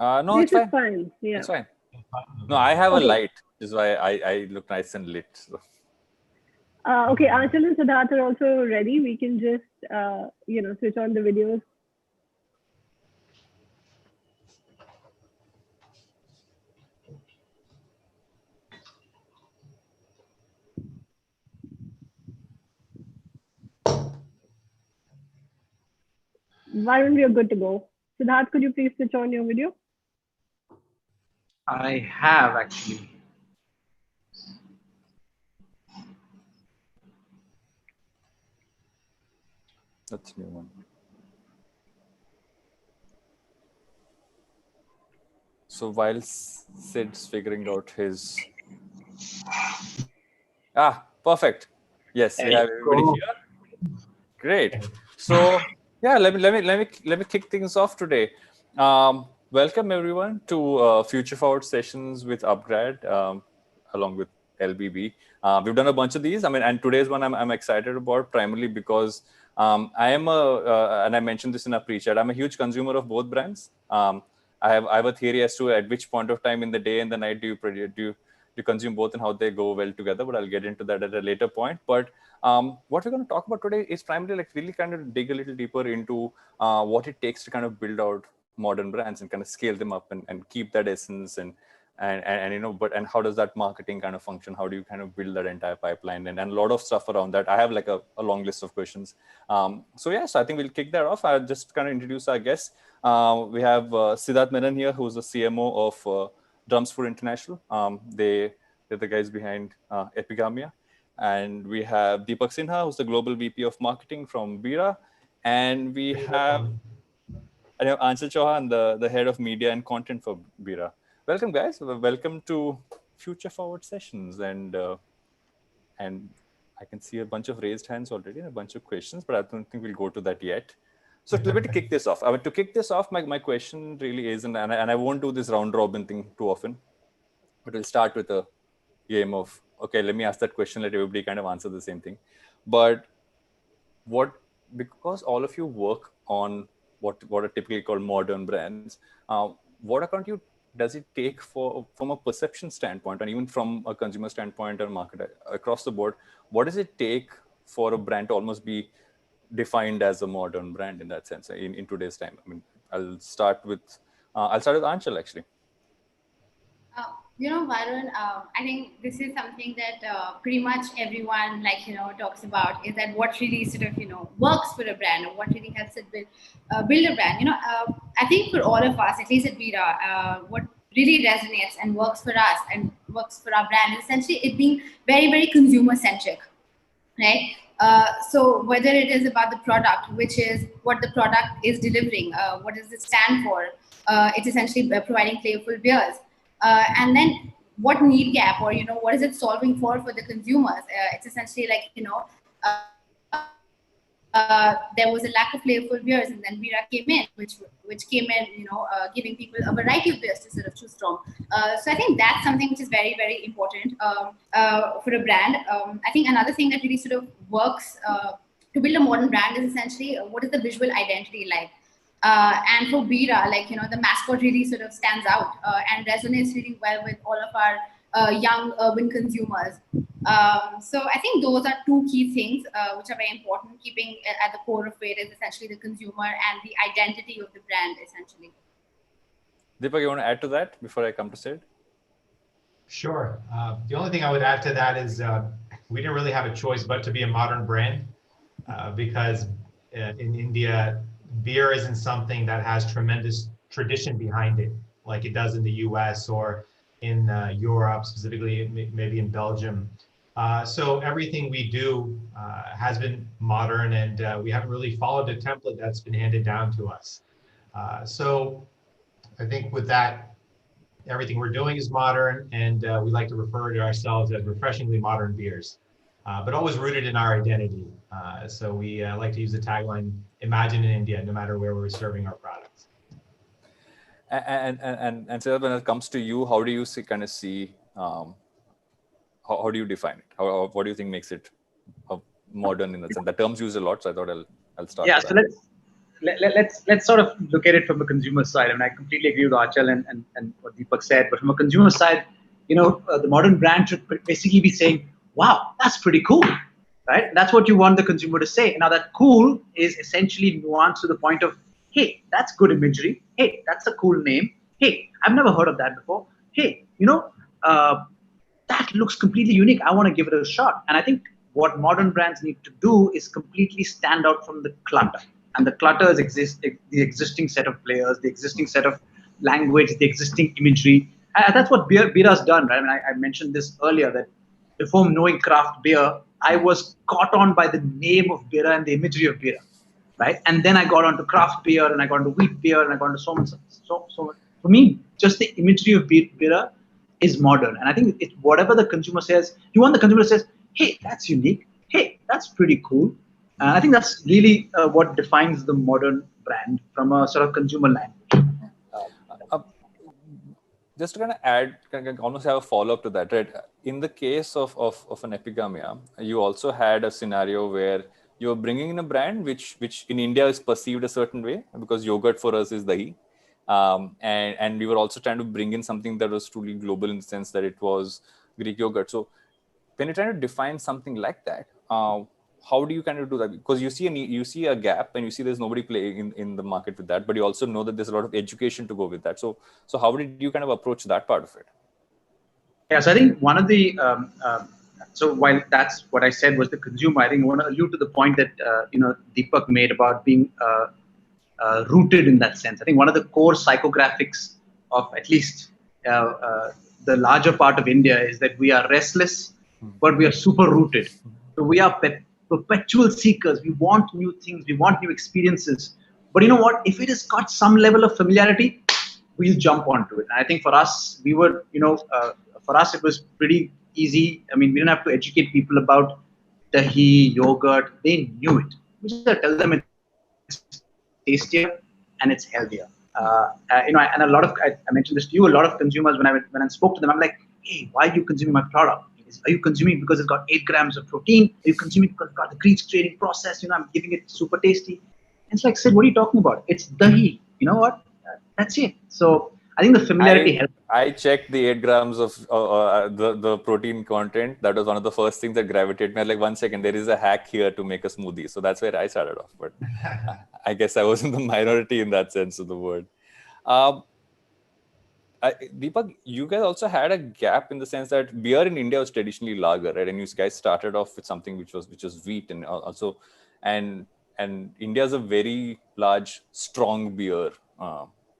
No, This it's is fine. fine. Yeah. It's fine. No, I have a Okay. light, which is why I look nice and lit. So. Okay. Aanchal and Siddharth are also ready. We can just, switch on the videos. Varun, we are good to go. Siddharth, could you please switch on your video? I have actually. That's a new one. So while Sid's figuring out his... perfect. Yes, we have everybody here. Great. So yeah, let me kick things off today. Welcome everyone to Future Forward sessions with upGrad, along with LBB. We've done a bunch of these. I mean, and today's one I'm excited about primarily because I am and I mentioned this in a pre-chat. I'm a huge consumer of both brands. I have a theory as to at which point of time in the day and the night do you consume both and how they go well together. But I'll get into that at a later point. But what we're going to talk about today is primarily like really kind of dig a little deeper into what it takes to kind of build out modern brands and kind of scale them up and keep that essence and and how does that marketing kind of function? How do you kind of build that entire pipeline and a lot of stuff around that? I have like a long list of questions. So yes, I think we'll kick that off. I'll just kind of introduce our guests. We have Siddharth Menon here, who's the CMO of Drums for International. They're the guys behind Epigamia. And we have Deepak Sinha, who's the Global VP of Marketing from Bira. And we have Aanchal Chauhan, the head of media and content for Bira. Welcome, guys. Welcome to Future Forward Sessions. And I can see a bunch of raised hands already and a bunch of questions, but I don't think we'll go to that yet. So let me kick this off. To kick this off, my question really is, and I won't do this round robin thing too often, but we'll start with a game of, okay, let me ask that question, let everybody kind of answer the same thing. But because all of you work on what are typically called modern brands, what account does it take from a perception standpoint and even from a consumer standpoint or market across the board, what does it take for a brand to almost be defined as a modern brand in that sense in today's time? I mean, I'll start with Aanchal actually. Varun, I think this is something that pretty much everyone talks about, is that what really sort of works for a brand, or what really helps it build a brand. I think for all of us, at least at Bira, what really resonates and works for us and works for our brand is essentially it being very, very consumer centric, right? So whether it is about the product, which is what the product is delivering, what does it stand for? It's essentially providing flavorful beers. And then what need gap, or what is it solving for the consumers? It's essentially like there was a lack of flavorful beers, and then Bira came in, which came in, giving people a variety of beers to sort of choose from. So I think that's something which is very, very important for a brand. I think another thing that really sort of works to build a modern brand is essentially what is the visual identity like. And for Bira, the mascot really sort of stands out and resonates really well with all of our young urban consumers. So I think those are two key things which are very important. Keeping at the core of it is essentially the consumer and the identity of the brand, essentially. Deepak, you want to add to that before I come to Sid? Sure. The only thing I would add to that is we didn't really have a choice but to be a modern brand because in India, beer isn't something that has tremendous tradition behind it, like it does in the US or in Europe, specifically maybe in Belgium. So everything we do has been modern, and we haven't really followed a template that's been handed down to us. So I think with that, everything we're doing is modern, and we like to refer to ourselves as refreshingly modern beers, but always rooted in our identity. So we like to use the tagline, "Imagine in India," no matter where we're serving our products. And so when it comes to you, how do you see how do you define it? What do you think makes it modern in the sense? The term's used a lot, so I thought I'll start. Yeah, with so that. let's sort of look at it from a consumer side. I mean, I completely agree with Aanchal and what Deepak said. But from a consumer side, the modern brand should basically be saying, "Wow, that's pretty cool," right? That's what you want the consumer to say. Now, that cool is essentially nuanced to the point of, "Hey, that's good imagery. Hey, that's a cool name. Hey, I've never heard of that before. Hey, that looks completely unique. I want to give it a shot." And I think what modern brands need to do is completely stand out from the clutter. And the clutter is the existing set of players, the existing set of language, the existing imagery. And that's what Bira's done, right? I mean, I mentioned this earlier that before knowing craft beer, I was caught on by the name of Bira and the imagery of Bira, right? And then I got onto craft beer, and I got into wheat beer, and I got into so much. So for me, just the imagery of Bira is modern. And I think it's whatever the consumer says, you want the consumer to say, "Hey, that's unique. Hey, that's pretty cool." I think that's really what defines the modern brand from a sort of consumer language. Just to kind of add, kind of almost have a follow-up to that, right? In the case of an epigamia, you also had a scenario where you're bringing in a brand which in India is perceived a certain way, because yogurt for us is dahi. And we were also trying to bring in something that was truly global in the sense that it was Greek yogurt. So when you're trying to define something like that, how do you kind of do that? Because you see a gap, and you see there's nobody playing in the market with that, but you also know that there's a lot of education to go with that. So how did you kind of approach that part of it? Yeah, so I think one of the so while that's what I said was the consumer, I think I want to allude to the point that Deepak made about being rooted in that sense. I think one of the core psychographics of at least the larger part of India is that we are restless, but we are super rooted. So we are perpetual seekers. We want new things. We want new experiences. But you know what? If it has got some level of familiarity, we'll jump onto it. And I think for us, we were, for us, it was pretty easy. I mean, we didn't have to educate people about dahi, yogurt. They knew it. We just tell them it's tastier and it's healthier. And a lot of, I mentioned this to you, a lot of consumers, when I spoke to them, I'm like, "Hey, why are you consuming my product? Are you consuming because it's got 8 grams of protein? Are you consuming because it's got the grease training process? I'm giving it super tasty." And it's like, "Sid, what are you talking about? It's dahi." You know what? That's it. So I think the familiarity helps. I checked the 8 grams of the protein content. That was one of the first things that gravitated me. I was like, 1 second, there is a hack here to make a smoothie. So that's where I started off. But I guess I was in the minority in that sense of the word. Deepak, you guys also had a gap in the sense that beer in India was traditionally lager, right? And you guys started off with something which was wheat, and also and India is a very large, strong beer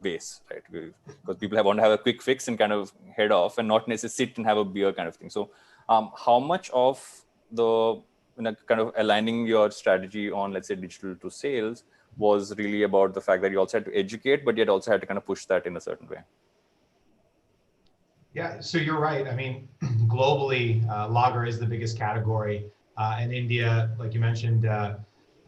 base, right? Because people want to have a quick fix and kind of head off, and not necessarily sit and have a beer kind of thing. So, how much of the kind of aligning your strategy on, let's say, digital to sales was really about the fact that you also had to educate, but yet also had to kind of push that in a certain way? Yeah, so you're right. I mean, globally, lager is the biggest category. In India, like you mentioned,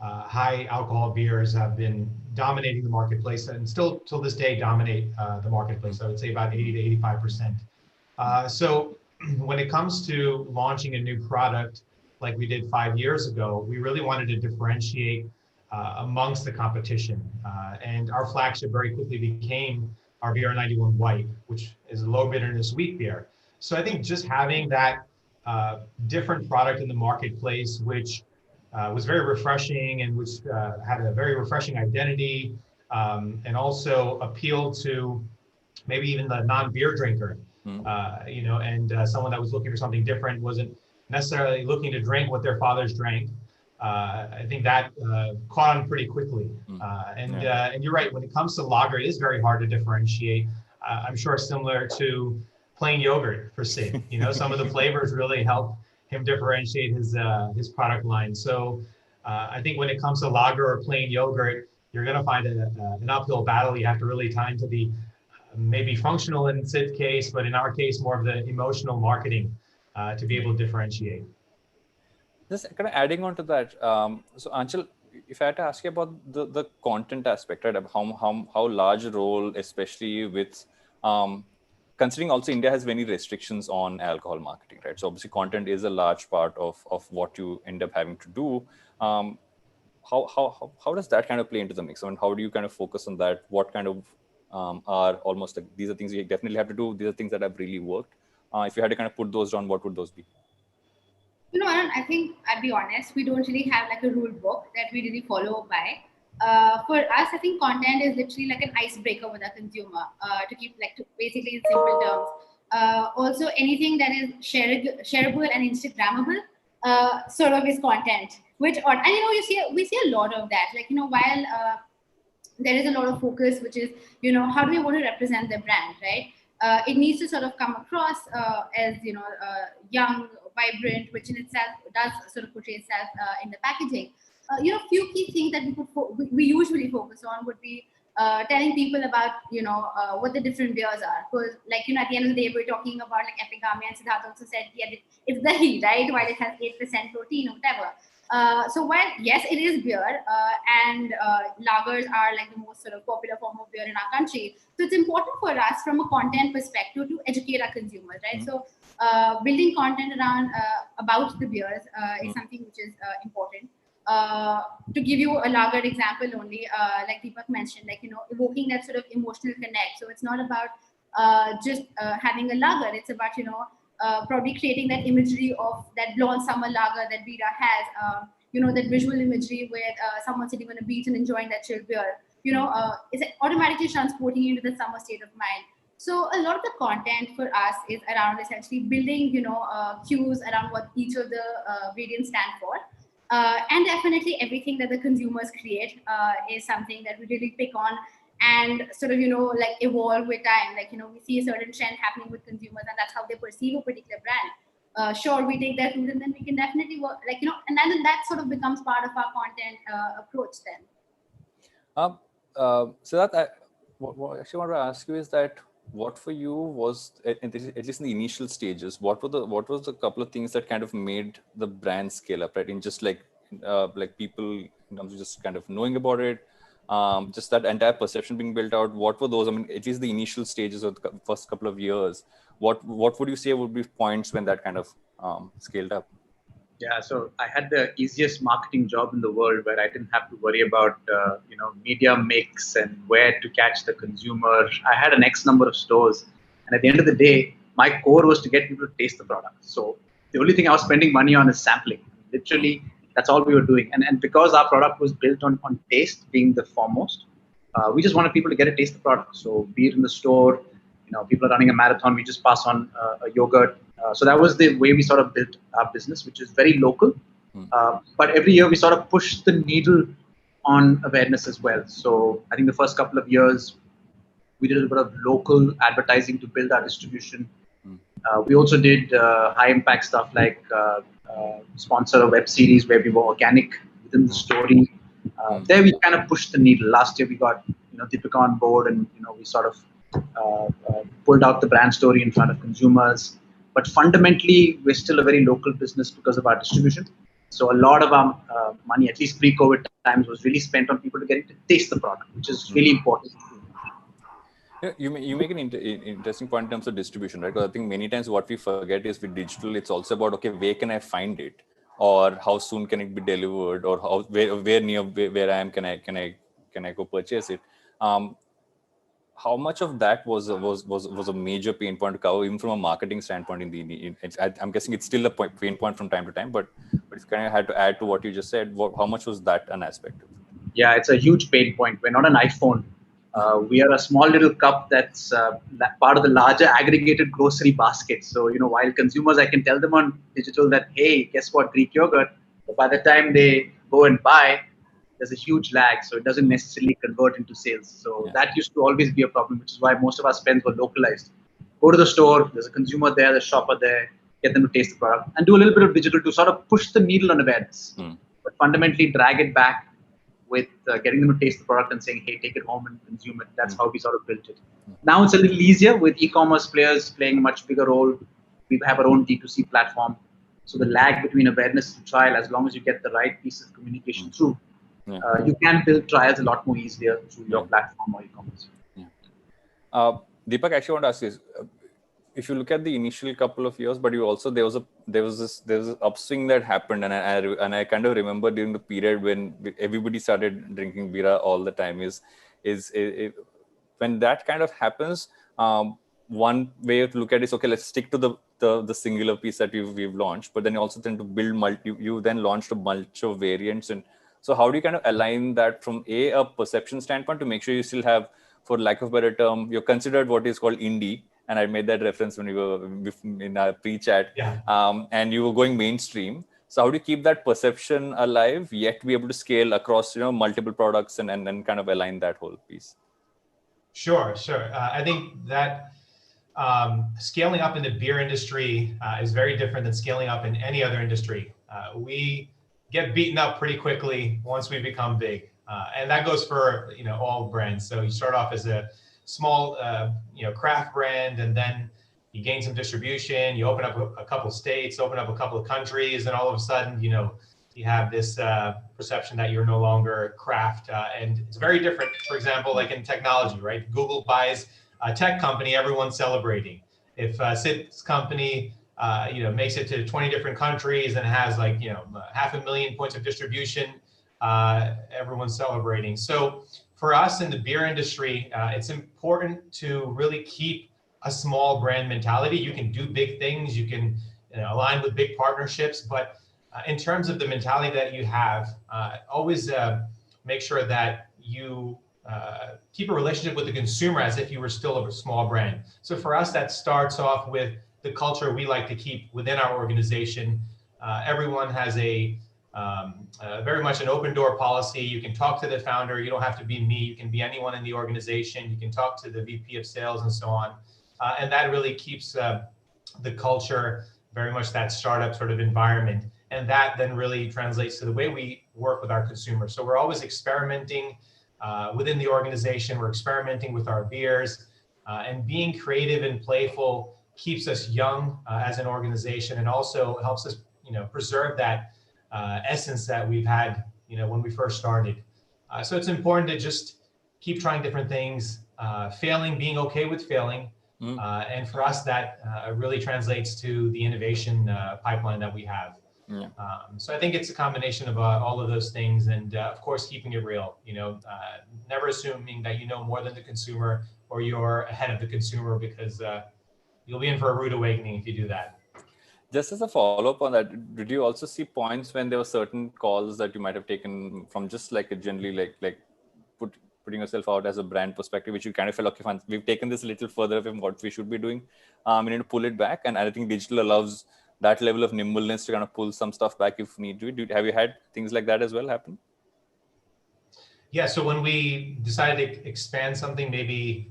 high alcohol beers have been dominating the marketplace, and still till this day dominate the marketplace. I would say about 80 to 85%. So when it comes to launching a new product, like we did 5 years ago, we really wanted to differentiate amongst the competition. And our flagship very quickly became our BR91 White, which is a low bitterness wheat beer. So I think just having that different product in the marketplace, which was very refreshing and which had a very refreshing identity, and also appealed to maybe even the non-beer drinker, and someone that was looking for something different, wasn't necessarily looking to drink what their fathers drank. I think that caught on pretty quickly. And you're right, when it comes to lager, it is very hard to differentiate. I'm sure similar to plain yogurt for Sid. Some of the flavors really help him differentiate his product line. So I think when it comes to lager or plain yogurt, you're going to find an uphill battle. You have to really tie into the maybe functional in Sid's case, but in our case, more of the emotional marketing to be able to differentiate. Just kind of adding on to that, so Aanchal, if I had to ask you about the content aspect, right? How large a role, especially with considering also India has many restrictions on alcohol marketing, right? So obviously content is a large part of what you end up having to do. how does that kind of play into the mix? I mean, how do you kind of focus on that? What kind of are almost like, these are things you definitely have to do, these are things that have really worked? If you had to kind of put those down, what would those be? Arun, I think I'll be honest, we don't really have like a rule book that we really follow by. For us, I think content is literally like an icebreaker with our consumer, to keep like, basically in simple terms. Also, anything that is shareable and Instagrammable sort of is content. Which, and we see a lot of that. Like, while there is a lot of focus, which is, how do we want to represent the brand, right? It needs to sort of come across as, young, vibrant, which in itself does sort of portray itself in the packaging. Few key things that we usually focus on would be telling people about, what the different beers are. Because, like, at the end of the day, we're talking about like Epigami, and Siddharth also said, yeah, it's dahi, right? While it has 8% protein or whatever. So while yes, it is beer, and lagers are like the most sort of popular form of beer in our country. So it's important for us from a content perspective to educate our consumers, right? So building content around about the beers is something which is important. To give you a lager example only, like Deepak mentioned, like, evoking that sort of emotional connect. So it's not about just having a lager. It's about, probably creating that imagery of that blonde summer lager that Bira has, that visual imagery with someone sitting on a beach and enjoying that chilled beer, is automatically transporting you into the summer state of mind. So a lot of the content for us is around essentially building, cues around what each of the variants stand for. And definitely everything that the consumers create is something that we really pick on and sort of, like evolve with time. Like, we see a certain trend happening with consumers and that's how they perceive a particular brand. Sure, we take that route and then we can definitely work, like, and then that sort of becomes part of our content approach then. Siddharth, what I actually want to ask you is that what for you was, at least in the initial stages, what was the couple of things that kind of made the brand scale up, right? In just like people, in terms of just kind of knowing about it, just that entire perception being built out. What were those? I mean, at least the initial stages of the first couple of years. What would you say would be points when that kind of scaled up? Yeah, so I had the easiest marketing job in the world where I didn't have to worry about media mix and where to catch the consumer. I had an X number of stores, and at the end of the day, my core was to get people to taste the product. So the only thing I was spending money on is sampling. Literally, that's all we were doing. And because our product was built on taste being the foremost, we just wanted people to get a taste of the product. So be it in the store, people are running a marathon, we just pass on a yogurt. So that was the way we sort of built our business, which is very local. But every year we sort of push the needle on awareness as well. So I think the first couple of years, we did a bit of local advertising to build our distribution. We also did high impact stuff like sponsor a web series where we were organic within the story. There we kind of pushed the needle. Last year we got Deepak on board, and we sort of pulled out the brand story in front of consumers. But fundamentally, we're still a very local business because of our distribution. So a lot of our money, at least pre-COVID times, was really spent on people to get to taste the product, which is really important. Yeah, you make an interesting point in terms of distribution, right? Because I think many times what we forget is with digital, it's also about, okay, where can I find it, or how soon can it be delivered, or where near where I am can I go purchase it. How much of that was a major pain point to cover, even from a marketing standpoint? I'm guessing it's still a pain point from time to time, but it's kind of had to add to what you just said. How much was that an aspect of it? Yeah, it's a huge pain point. We're not an iPhone. We are a small little cup that's part of the larger aggregated grocery basket. So, while consumers, I can tell them on digital that, hey, guess what, Greek yogurt, but by the time they go and buy, there's a huge lag. So it doesn't necessarily convert into sales. So that used to always be a problem, which is why most of our spends were localized. Go to the store, there's a consumer there, the shopper there, get them to taste the product, and do a little bit of digital to sort of push the needle on awareness. But fundamentally drag it back with getting them to taste the product and saying, hey, take it home and consume it. That's how we sort of built it. Now it's a little easier with e-commerce players playing a much bigger role. We have our own D2C platform. So the lag between awareness and trial, as long as you get the right piece of communication through, you can build trials a lot more easier through your platform or e-commerce. Deepak, actually, I want to ask this. if you look at the initial couple of years, but you also there was this upswing that happened, and I kind of remember during the period when everybody started drinking Bira all the time is when that kind of happens. One way to look at it is, okay, let's stick to the singular piece that we've launched, but then you also tend to build you then launched a bunch of variants. And so how do you kind of align that from a perception standpoint to make sure you still have, for lack of a better term, you're considered what is called indie, and I made that reference when we were in our pre-chat, and you were going mainstream. So how do you keep that perception alive yet be able to scale across multiple products and kind of align that whole piece? Sure. I think that scaling up in the beer industry is very different than scaling up in any other industry. We get beaten up pretty quickly once we become big, and that goes for all brands. So you start off as a small craft brand, and then you gain some distribution. You open up a couple of states, open up a couple of countries, and all of a sudden you have this perception that you're no longer craft, and it's very different. For example, like in technology, right? Google buys a tech company, everyone's celebrating. If Sid's company, makes it to 20 different countries and has 500,000 points of distribution, everyone's celebrating. So for us in the beer industry, it's important to really keep a small brand mentality. You can do big things, you can align with big partnerships, but in terms of the mentality that you have, always make sure that you keep a relationship with the consumer as if you were still a small brand. So for us, that starts off with the culture we like to keep within our organization. Everyone has very much an open door policy. You can talk to the founder. You don't have to be me. You can be anyone in the organization. You can talk to the VP of sales and so on. And that really keeps the culture very much that startup sort of environment. And that then really translates to the way we work with our consumers. So we're always experimenting within the organization. We're experimenting with our beers, and being creative and playful keeps us young as an organization, and also helps us, preserve that essence that we've had, when we first started. So it's important to just keep trying different things, failing, being okay with failing. And for us, that really translates to the innovation pipeline that we have. Yeah. So I think it's a combination of all of those things, and of course, keeping it real. Never assuming that you know more than the consumer or you're ahead of the consumer, because you'll be in for a rude awakening if you do that. Just as a follow-up on that, did you also see points when there were certain calls that you might have taken from just like a generally like putting yourself out as a brand perspective, which you kind of felt, okay, fine, we've taken this a little further from what we should be doing. We need to pull it back, and I think digital allows that level of nimbleness to kind of pull some stuff back if need to. Have you had things like that as well happen? Yeah. So when we decided to expand something, maybe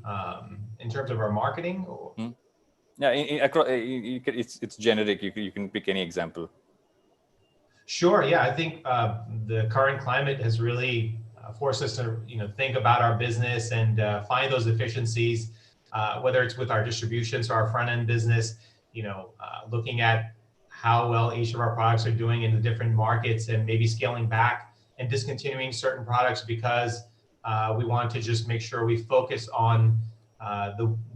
in terms of our marketing, or... Yeah, it's generic. You can pick any example. Sure. Yeah, I think the current climate has really forced us to think about our business and find those efficiencies, whether it's with our distribution, so our front end business, looking at how well each of our products are doing in the different markets, and maybe scaling back and discontinuing certain products because we want to just make sure we focus on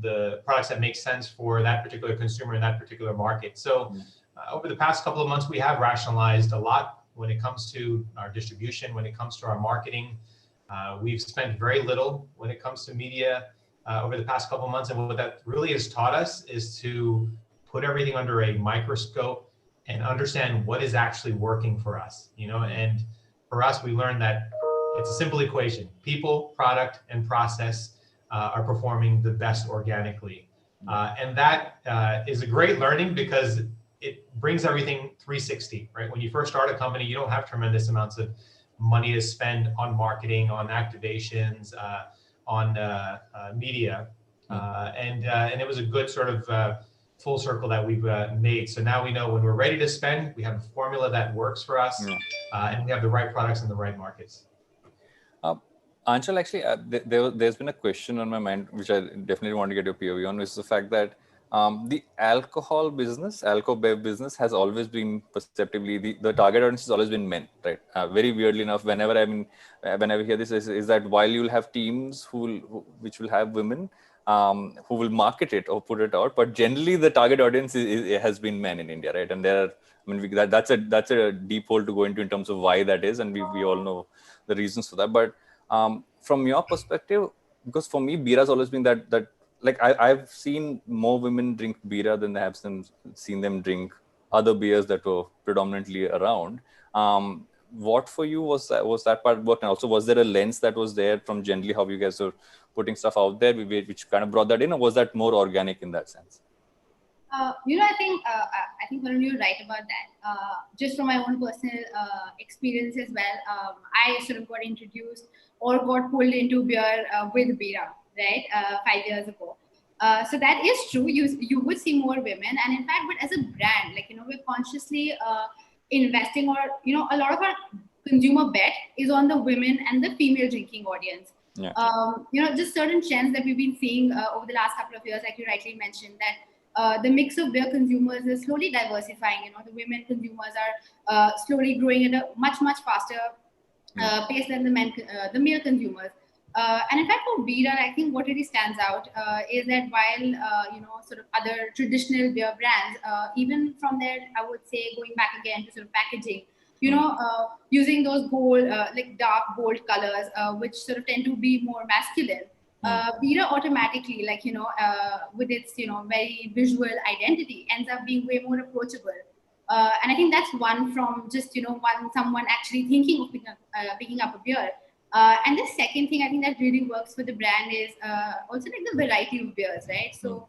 the products that make sense for that particular consumer in that particular market. So over the past couple of months, we have rationalized a lot when it comes to our distribution, when it comes to our marketing. We've spent very little when it comes to media over the past couple of months. And what that really has taught us is to put everything under a microscope and understand what is actually working for us, and for us, we learned that it's a simple equation. People, product, and process are performing the best organically. And that is a great learning because it brings everything 360, right? When you first start a company, you don't have tremendous amounts of money to spend on marketing, on activations, on media. And it was a good sort of full circle that we've made. So now we know when we're ready to spend, we have a formula that works for us, and we have the right products in the right markets. Aanchal, actually, there's been a question on my mind, which I definitely want to get your POV on, which is the fact that the alcohol business, alco-bev business, has always been perceptively, the target audience has always been men, right? Very weirdly enough, whenever I hear this, is that while you'll have teams which will have women, who will market it or put it out. But generally, the target audience has been men in India, right? And that's a deep hole to go into in terms of why that is, and we all know the reasons for that. But from your perspective, because for me, Bira has always been that like I've seen more women drink Bira than I have seen them drink other beers that were predominantly around. What for you was that part work? And also, was there a lens that was there from generally how you guys are putting stuff out there, which kind of brought that in, or was that more organic in that sense? I think Varun, you're right about that. Just from my own personal experience as well, I sort of got introduced or got pulled into beer with Bira, right, 5 years ago. So that is true. You would see more women, and in fact, but as a brand, like we're consciously investing, or a lot of our consumer bet is on the women and the female drinking audience. Yeah. Just certain trends that we've been seeing over the last couple of years, like you rightly mentioned, that the mix of beer consumers is slowly diversifying. The women consumers are slowly growing at a much faster pace than the male consumers. And in fact, for Bira, I think what really stands out is that while sort of other traditional beer brands, even from their, I would say, going back again to sort of packaging, using those bold, like dark, bold colors, which sort of tend to be more masculine. Bira automatically, with its very visual identity, ends up being way more approachable. And I think that's one from just someone actually thinking of picking up a beer. And the second thing I think that really works for the brand is also like the variety of beers, right? So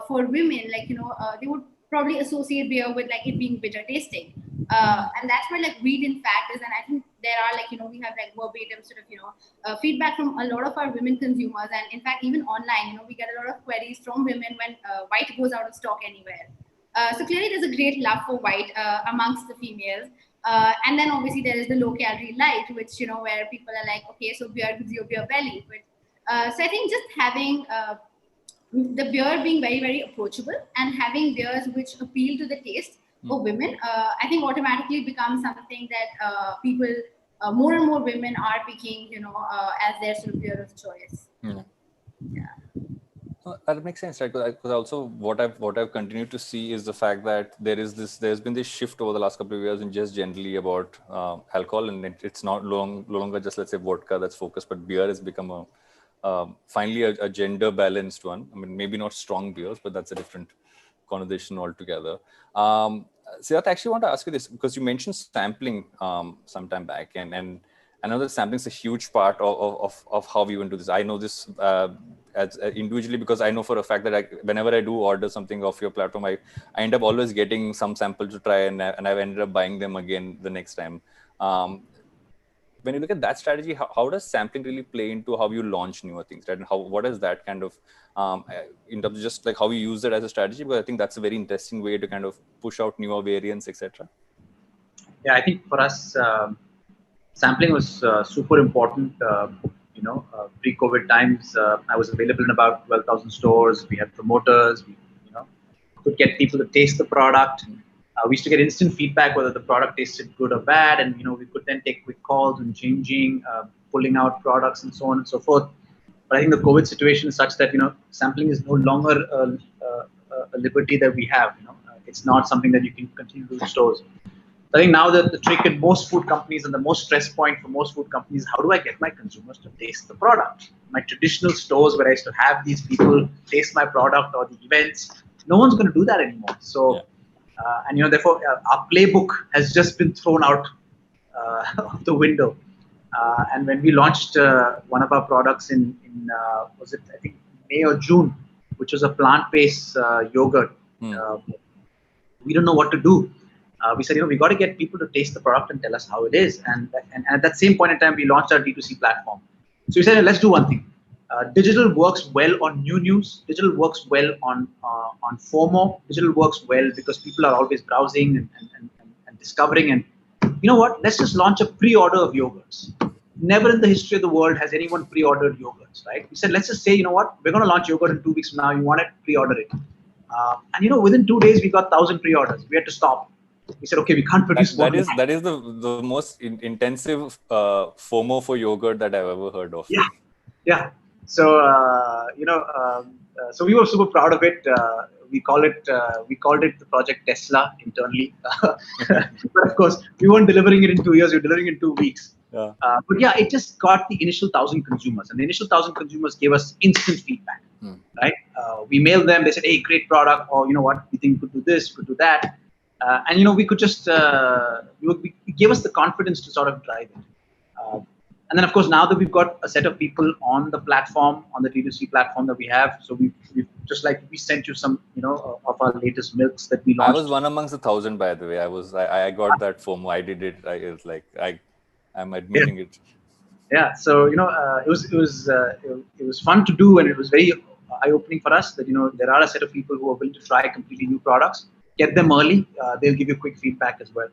for women, they would probably associate beer with like it being bitter tasting, and that's where like wheat in fact is. And I think there are we have like verbatim sort of feedback from a lot of our women consumers, and in fact even online we get a lot of queries from women when white goes out of stock anywhere. So clearly there's a great love for white amongst the females. And then obviously there is the low calorie light, which where people are like, okay, so beer gives you a beer belly. But so I think just having the beer being very, very approachable and having beers which appeal to the taste of women, I think automatically becomes something that people, more and more women are picking, as their sort of beer of choice. Yeah. That makes sense, right? Because also what I've continued to see is the fact that there's been this shift over the last couple of years in just generally about alcohol, and it's not no longer just, let's say, vodka that's focused, but beer has become finally a gender balanced one. I mean, maybe not strong beers, but that's a different conversation altogether. Siddharth, I actually want to ask you this because you mentioned sampling sometime back, and I know that sampling is a huge part of how we want to do this. I know this as individually because I know for a fact that whenever I do order something off your platform, I end up always getting some sample to try, and I've ended up buying them again the next time. When you look at that strategy, how does sampling really play into how you launch newer things, right? And what is that kind of in terms of just like how you use it as a strategy? Because I think that's a very interesting way to kind of push out newer variants, etc. Yeah, I think for us, sampling was super important. Pre-COVID times, I was available in about 12,000 stores. We had promoters. We, could get people to taste the product. We used to get instant feedback whether the product tasted good or bad, and we could then take quick calls and changing, pulling out products and so on and so forth. But I think the COVID situation is such that sampling is no longer a liberty that we have. It's not something that you can continue to do in stores. I think now that the trick in most food companies and the most stress point for most food companies is how do I get my consumers to taste the product? My traditional stores where I used to have these people taste my product or the events, no one's going to do that anymore. So, therefore, our playbook has just been thrown out of the window. And when we launched one of our products in was it, I think, May or June, which was a plant-based yogurt, we don't know what to do. We said, we got to get people to taste the product and tell us how it is. And at that same point in time, we launched our D2C platform. So we said, let's do one thing. Digital works well on new news. Digital works well on FOMO. Digital works well because people are always browsing and discovering. And you know what? Let's just launch a pre-order of yogurts. Never in the history of the world has anyone pre-ordered yogurts, right? We said, let's just say, we're going to launch yogurt in 2 weeks from now. You want it? Pre-order it. And within 2 days, we got 1,000 pre-orders. We had to stop. We said, okay, we can't produce that is the most intensive FOMO for yogurt that I've ever heard of. Yeah. So so we were super proud of it. We called it the Project Tesla internally. But of course, we weren't delivering it in 2 years. We were delivering it in 2 weeks. Yeah. But yeah, it just got the initial 1,000 consumers, and the initial 1,000 consumers gave us instant feedback. Right? We mailed them. They said, "Hey, great product," or you know what, we think we could do this, we could do that, and you know we could just it gave us the confidence to sort of drive it. And then, of course, now that we've got a set of people on the platform, on the D2C platform that we have, so we've just like we sent you some, you know, of our latest milks that we launched. I was one amongst the 1,000, by the way. I got that FOMO. I did it. It's like I'm admitting it. Yeah. So you know, it was fun to do, and it was very eye-opening for us that you know there are a set of people who are willing to try completely new products. Get them early. They'll give you quick feedback as well.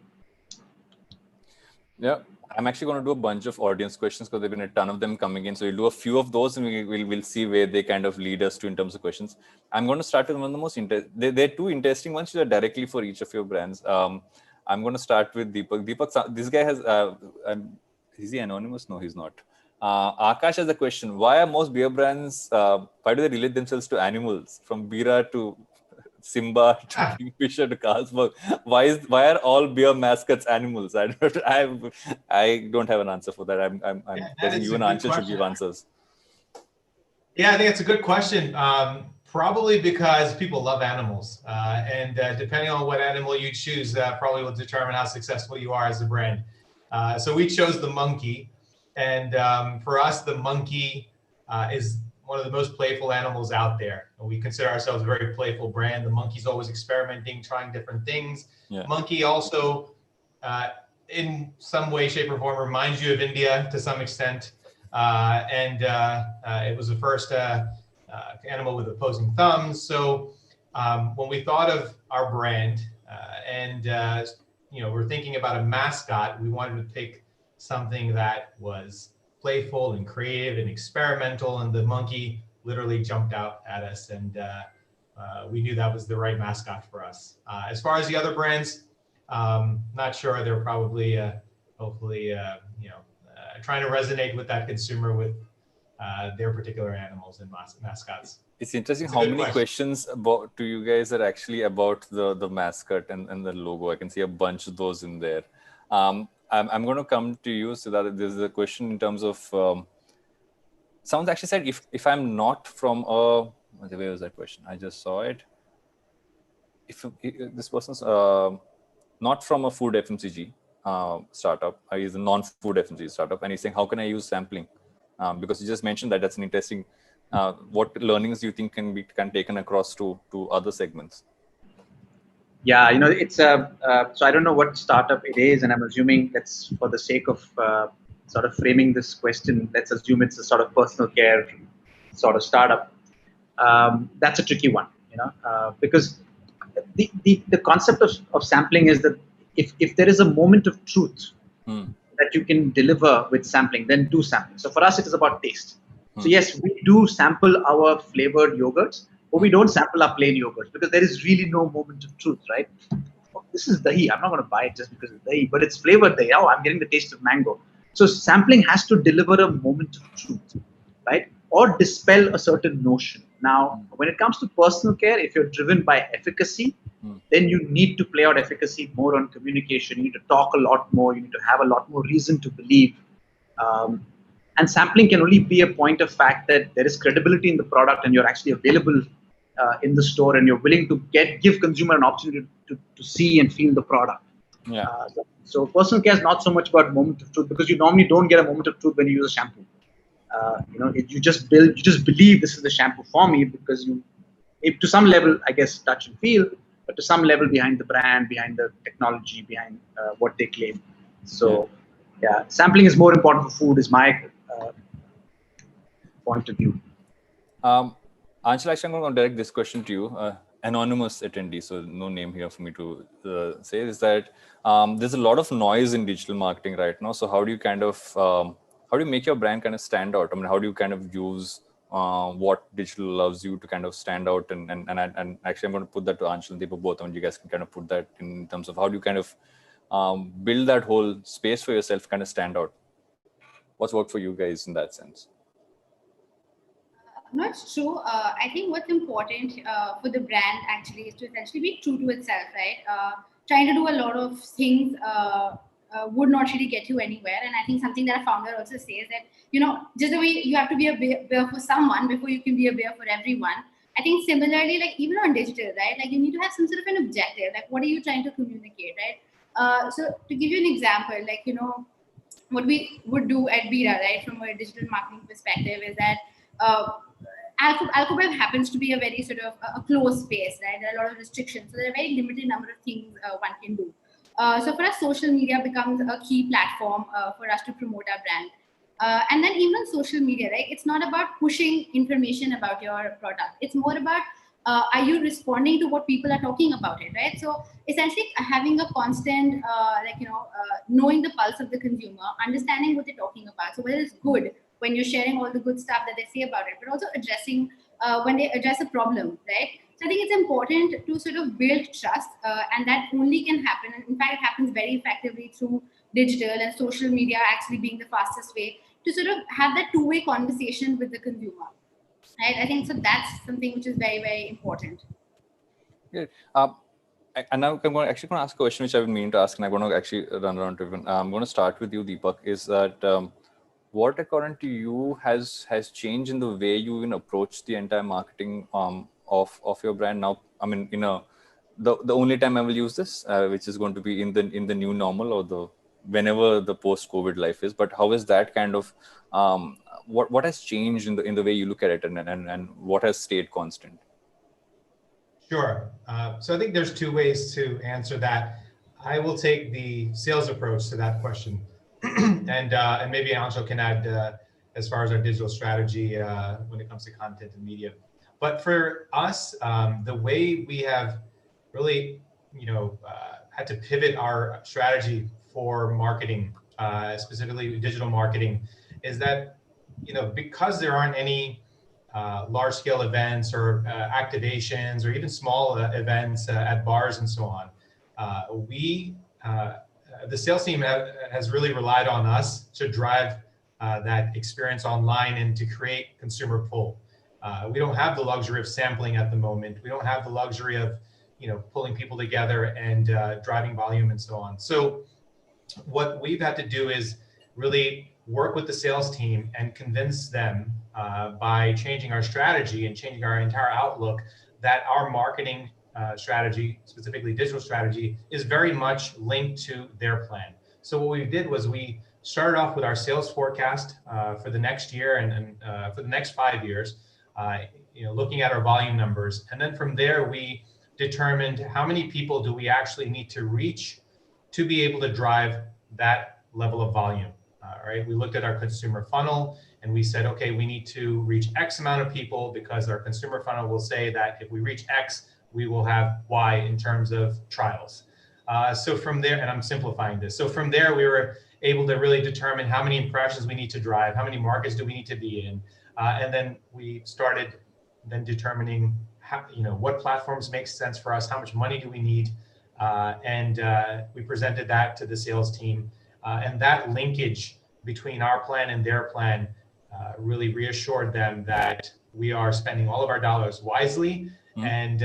Yeah. I'm actually going to do a bunch of audience questions because there've been a ton of them coming in. So we'll do a few of those and we'll see where they kind of lead us to in terms of questions. I'm going to start with one of the most they're two interesting ones which are directly for each of your brands. I'm going to start with Deepak. Deepak, this guy has, is he anonymous? No, he's not. Akash has a question. Why are most beer brands, why do they relate themselves to animals? From Bira to Simba to Kingfisher to Carlsberg. Why are all beer mascots animals? I don't have an answer for that. I'm guessing you and Aanchal should give answers. Yeah, I think it's a good question. Probably because people love animals, and depending on what animal you choose, that probably will determine how successful you are as a brand. So we chose the monkey, and for us, the monkey is one of the most playful animals out there. And we consider ourselves a very playful brand. The monkey's always experimenting, trying different things. Yeah. Monkey also, in some way, shape, or form, reminds you of India to some extent. It was the first animal with opposing thumbs. So when we thought of our brand we're thinking about a mascot, we wanted to pick something that was playful and creative and experimental, and the monkey literally jumped out at us, and we knew that was the right mascot for us. As far as the other brands, not sure. They're probably hopefully trying to resonate with that consumer with their particular animals and mascots. It's interesting how many questions to you guys are actually about the mascot and the logo. I can see a bunch of those in there. I'm going to come to you, Siddharth. There's a question in terms of someone actually said if I'm not from a, where was that question? I just saw it. If this person's not from a food FMCG startup, he's a non-food FMCG startup, and he's saying, how can I use sampling? Because you just mentioned that's an interesting. What learnings do you think can be taken across to other segments? Yeah, it's so I don't know what startup it is, and I'm assuming that's for the sake of sort of framing this question. Let's assume it's a sort of personal care sort of startup. That's a tricky one, because the concept of sampling is that if there is a moment of truth that you can deliver with sampling, then do sampling. So for us, it is about taste. So yes, we do sample our flavored yogurts, but we don't sample our plain yogurts because there is really no moment of truth, right? Oh, this is dahi. I'm not going to buy it just because it's dahi, but it's flavored dahi. Oh, I'm getting the taste of mango. So sampling has to deliver a moment of truth, right? Or dispel a certain notion. Now, when it comes to personal care, if you're driven by efficacy, then you need to play out efficacy more on communication. You need to talk a lot more. You need to have a lot more reason to believe. And sampling can only be a point of fact that there is credibility in the product and you're actually available in the store and you're willing to give consumer an opportunity to see and feel the product. Yeah. So personal care is not so much about moment of truth because you normally don't get a moment of truth when you use a shampoo. You just believe this is the shampoo for me because to some level, I guess, touch and feel, but to some level behind the brand, behind the technology, behind what they claim. So yeah, sampling is more important for food is my point of view. Aanchal, actually, I'm going to direct this question to you. Anonymous attendee, so no name here for me to say, is that there's a lot of noise in digital marketing right now. So how do you how do you make your brand kind of stand out? I mean, how do you kind of use what digital allows you to kind of stand out? And actually, I'm going to put that to Aanchal and Deepak both. I mean, you guys can kind of put that in terms of how do you kind of build that whole space for yourself, kind of stand out. What's worked for you guys in that sense? No, it's true. I think what's important for the brand actually is to essentially be true to itself, right? Trying to do a lot of things would not really get you anywhere. And I think something that a founder also says that, just the way you have to be a bear for someone before you can be a bear for everyone. I think similarly, like even on digital, right? Like you need to have some sort of an objective. Like what are you trying to communicate, right? So to give you an example, like, what we would do at Bira, right, from a digital marketing perspective, is that Alcobev happens to be a very sort of a closed space, right? There are a lot of restrictions, so there are a very limited number of things one can do. So for us, social media becomes a key platform for us to promote our brand. And then even on social media, right? It's not about pushing information about your product. It's more about are you responding to what people are talking about it, right? So essentially having a constant, knowing the pulse of the consumer, understanding what they're talking about. So whether it's good when you're sharing all the good stuff that they say about it, but also addressing when they address a problem, right? So I think it's important to sort of build trust, and that only can happen. And in fact, it happens very effectively through digital and social media actually being the fastest way to sort of have that two-way conversation with the consumer. Right? I think so. That's something which is very, very important. Good. And now I'm going to ask a question which I've been meaning to ask, and I'm going to actually run around to even. I'm going to start with you, Deepak. Is that what, according to you, has changed in the way you even approach the entire marketing of your brand now? I mean, the only time I will use this, which is going to be in the new normal or the whenever the post-COVID life is. But how is that kind of what has changed in the way you look at it, and what has stayed constant? Sure. So I think there's two ways to answer that. I will take the sales approach to that question, and maybe Aanchal can add as far as our digital strategy when it comes to content and media. But for us, the way we have really, had to pivot our strategy for marketing, specifically digital marketing, is that, because there aren't any large-scale events or activations or even small events at bars and so on, the sales team has really relied on us to drive that experience online and to create consumer pull. We don't have the luxury of sampling at the moment. We don't have the luxury of, pulling people together and driving volume and so on. So what we've had to do is really work with the sales team and convince them by changing our strategy and changing our entire outlook that our marketing strategy, specifically digital strategy, is very much linked to their plan. So what we did was we started off with our sales forecast for the next year and for the next 5 years, looking at our volume numbers. And then from there, we determined how many people do we actually need to reach to be able to drive that level of volume. Right? We looked at our consumer funnel and we said, okay, we need to reach X amount of people because our consumer funnel will say that if we reach X, we will have Y in terms of trials. So from there, and I'm simplifying this. So from there, we were able to really determine how many impressions we need to drive, how many markets do we need to be in. And then we started then determining how, what platforms make sense for us, how much money do we need. And we presented that to the sales team. And that linkage between our plan and their plan really reassured them that we are spending all of our dollars wisely, and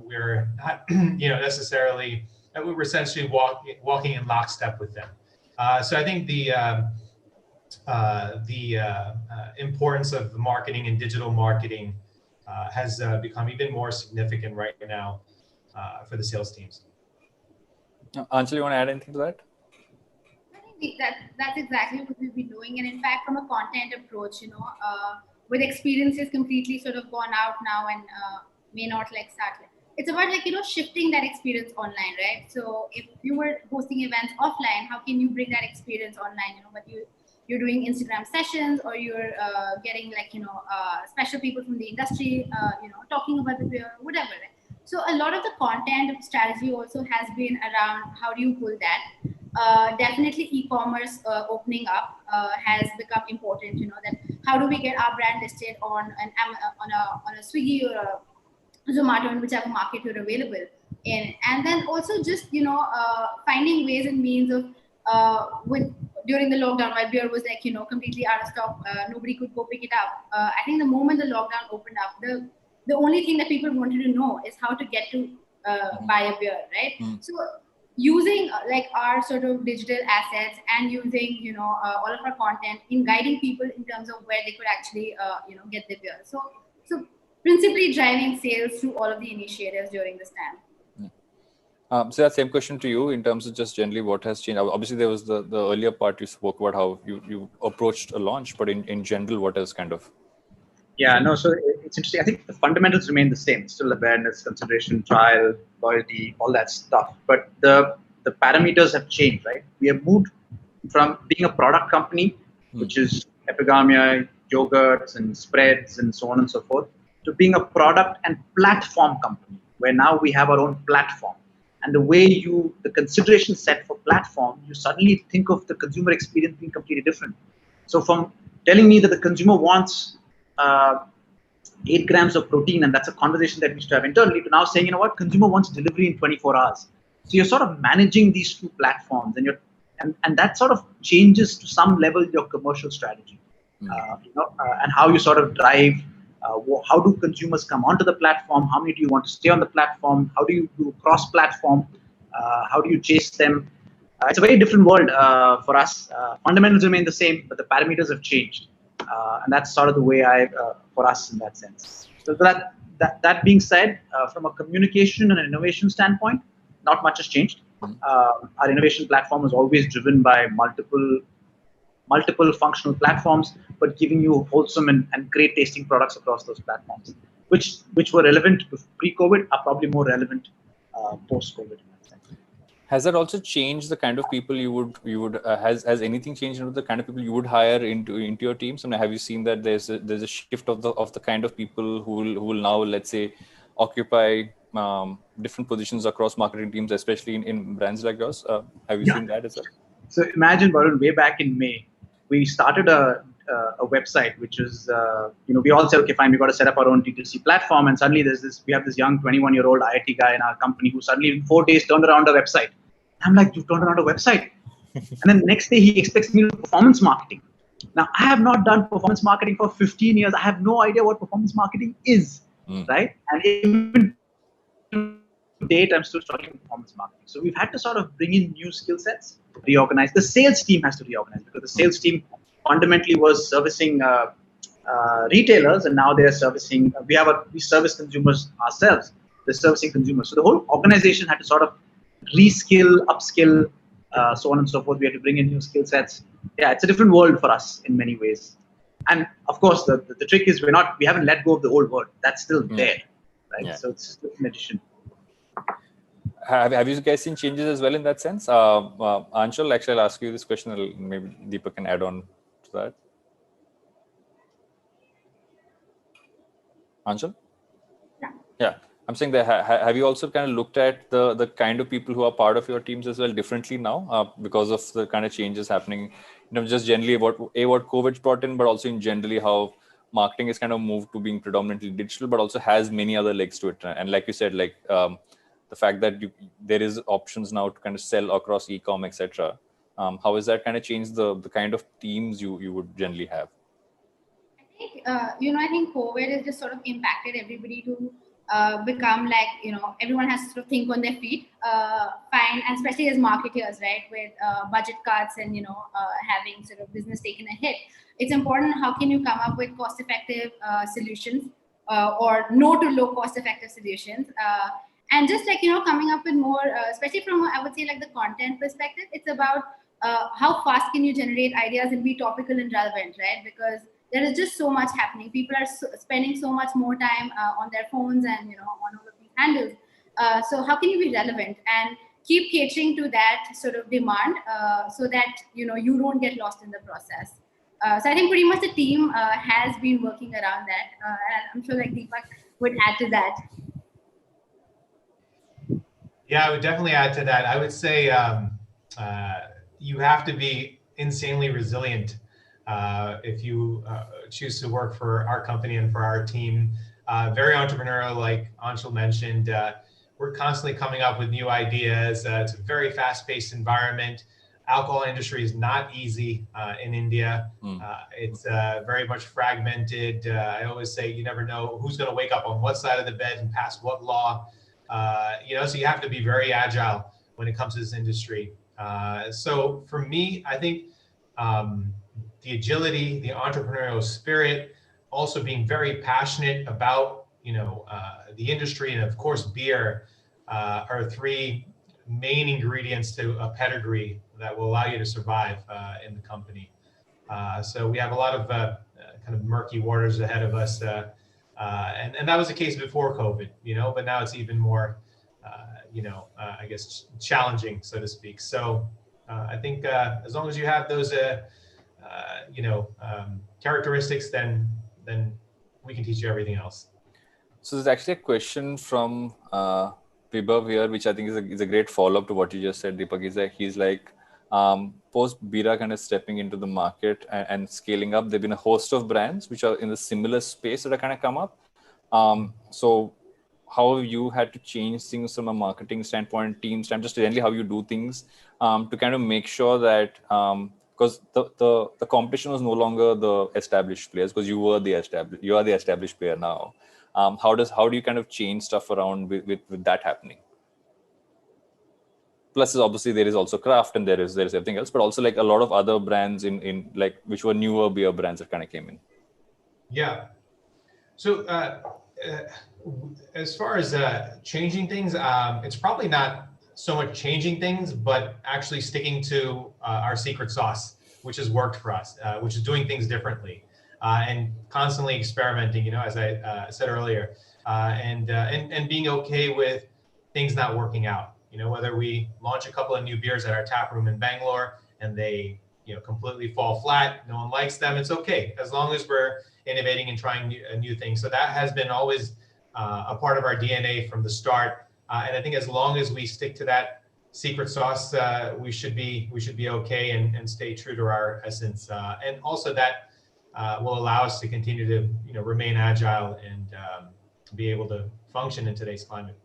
we're not, necessarily, we were essentially walking in lockstep with them. So I think the importance of marketing and digital marketing has become even more significant right now for the sales teams. Aanchal, you want to add anything to that? That's exactly what we've been doing. And in fact, from a content approach, with experiences completely sort of gone out now and may not start. It's about shifting that experience online, right? So if you were hosting events offline, how can you bring that experience online? But you're doing Instagram sessions, or you're getting special people from the industry, talking about the beer, whatever. Right? So a lot of the content strategy also has been around how do you pull that. Definitely e-commerce opening up has become important, that how do we get our brand listed on a Swiggy or a Zomato in whichever market you're available in. And then also just, finding ways and means of with during the lockdown, while beer was like, completely out of stock, nobody could go pick it up. I think the moment the lockdown opened up, the only thing that people wanted to know is how to get to buy a beer, right? So using like our sort of digital assets and using, all of our content in guiding people in terms of where they could actually, get the beer. So principally driving sales through all of the initiatives during this time. So that same question to you in terms of just generally what has changed. Obviously, there was the earlier part you spoke about how you approached a launch, but in general, what has kind of? Yeah, no, so it's interesting. I think the fundamentals remain the same. Still awareness, consideration, trial, loyalty, all that stuff. But the parameters have changed, right? We have moved from being a product company, which is epigamia, yogurts and spreads and so on and so forth, to being a product and platform company, where now we have our own platform. And the way the consideration set for platform, you suddenly think of the consumer experience being completely different. So from telling me that the consumer wants 8 grams of protein, and that's a conversation that we used to have internally, to now saying, consumer wants delivery in 24 hours. So you're sort of managing these two platforms, and that sort of changes to some level your commercial strategy, and how you sort of drive. How do consumers come onto the platform? How many do you want to stay on the platform? How do you do cross-platform? How do you chase them? It's a very different world for us. Fundamentals remain the same, but the parameters have changed. And that's sort of the way for us in that sense. So that being said, from a communication and an innovation standpoint, not much has changed. Our innovation platform is always driven by multiple functional platforms, but giving you wholesome and great tasting products across those platforms, which were relevant pre-COVID, are probably more relevant post-COVID. Has that also changed the kind of people you would has anything changed into the kind of people you would hire into your teams? I mean, have you seen that there's a shift of the kind of people who will now, let's say, occupy different positions across marketing teams, especially in brands like yours? Have you seen that as well? So imagine, Varun, way back in May, we started a website, which is, we all said, okay, fine, we got to set up our own D2C platform. And suddenly we have this young 21-year-old IIT guy in our company who suddenly in 4 days turned around a website. I'm like, you turned around a website? And then the next day he expects me to do performance marketing. Now, I have not done performance marketing for 15 years. I have no idea what performance marketing is, right? And even to date, I'm still struggling with performance marketing. So we've had to sort of bring in new skill sets, reorganize. The sales team has to reorganize, because the sales team fundamentally was servicing retailers, and now they're servicing. We service consumers ourselves. They're servicing consumers. So the whole organization had to sort of reskill, upskill, so on and so forth. We had to bring in new skill sets. Yeah, it's a different world for us in many ways. And of course, the trick is we haven't let go of the old world. That's still there, right? Yeah. So it's just an addition. Have you guys seen changes as well in that sense? Aanchal, actually, I'll ask you this question. Maybe Deepak can add on to that. Aanchal? Yeah. I'm saying that have you also kind of looked at the kind of people who are part of your teams as well differently now because of the kind of changes happening, just generally about what COVID's brought in, but also in generally how marketing is kind of moved to being predominantly digital, but also has many other legs to it. And like you said, like the fact that there is options now to kind of sell across e-com, etc. How has that kind of changed the kind of teams you would generally have? I think COVID has just sort of impacted everybody to become like, everyone has to sort of think on their feet, fine, and especially as marketers, right, with budget cuts and, having sort of business taken a hit. It's important, how can you come up with cost-effective solutions or no to low cost-effective solutions. And just like, coming up with more, especially from, I would say, like the content perspective, it's about how fast can you generate ideas and be topical and relevant, right? Because there is just so much happening. People are spending so much more time on their phones and, on all of these handles. So how can you be relevant and keep catering to that sort of demand so that, you don't get lost in the process. So I think pretty much the team has been working around that. And I'm sure like Deepak would add to that. Yeah, I would definitely add to that. I would say you have to be insanely resilient if you choose to work for our company and for our team. Very entrepreneurial, like Aanchal mentioned. We're constantly coming up with new ideas. It's a very fast-paced environment. alcohol industry is not easy in India. It's very much fragmented. I always say you never know who's going to wake up on what side of the bed and pass what law. So you have to be very agile when it comes to this industry. So for me, I think the agility, the entrepreneurial spirit, also being very passionate about, the industry, and of course, beer are three main ingredients to a pedigree that will allow you to survive in the company. So we have a lot of kind of murky waters ahead of us. And that was the case before COVID, but now it's even more, I guess, challenging, so to speak. So I think as long as you have those, characteristics, then we can teach you everything else. So there's actually a question from Vibhav here, which I think is a great follow-up to what you just said, Deepak. He's like, post Bira kind of stepping into the market and scaling up, there've been a host of brands which are in the similar space that are kind of come up. So how have you had to change things from a marketing standpoint, team standpoint, just generally how you do things to kind of make sure that, because the competition was no longer the established players, because you are the established player now. How do you kind of change stuff around with that happening? Plus, obviously, there is also craft and there is everything else, but also like a lot of other brands in like which were newer beer brands that kind of came in. Yeah. So as far as changing things, it's probably not so much changing things, but actually sticking to our secret sauce, which has worked for us, which is doing things differently. And constantly experimenting, as I said earlier, and being okay with things not working out. Whether we launch a couple of new beers at our tap room in Bangalore and they, completely fall flat, no one likes them, it's okay, as long as we're innovating and trying new things. So that has been always a part of our DNA from the start. And I think as long as we stick to that secret sauce, we should be okay and stay true to our essence. And also that will allow us to continue to remain agile and be able to function in today's climate.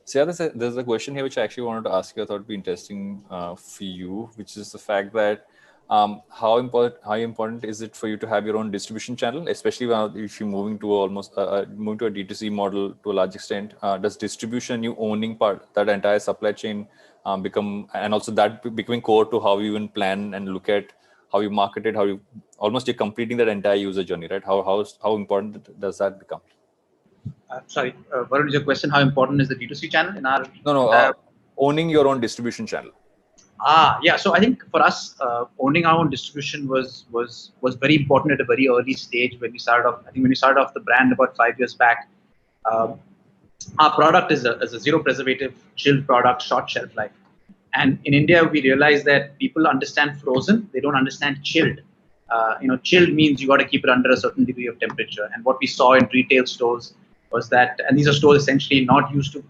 So yeah, there's a question here which I actually wanted to ask you. I thought it'd be interesting for you, which is the fact that how important is it for you to have your own distribution channel, especially if you're moving to moving to a D2C model to a large extent? Does distribution, you owning that entire supply chain become, and also that becoming core to how you even plan and look at how you market it, how you're completing that entire user journey, right? How important does that become? Sorry, Varun, is your question how important is the D2C channel in our? No, owning your own distribution channel. Yeah. So I think for us, owning our own distribution was very important at a very early stage when we started off. I think when we started off the brand about 5 years back, our product is a zero preservative chilled product, short shelf life. And in India, we realized that people understand frozen, they don't understand chilled. Chilled means you got to keep it under a certain degree of temperature. And what we saw in retail stores was that, and these are stores essentially not used to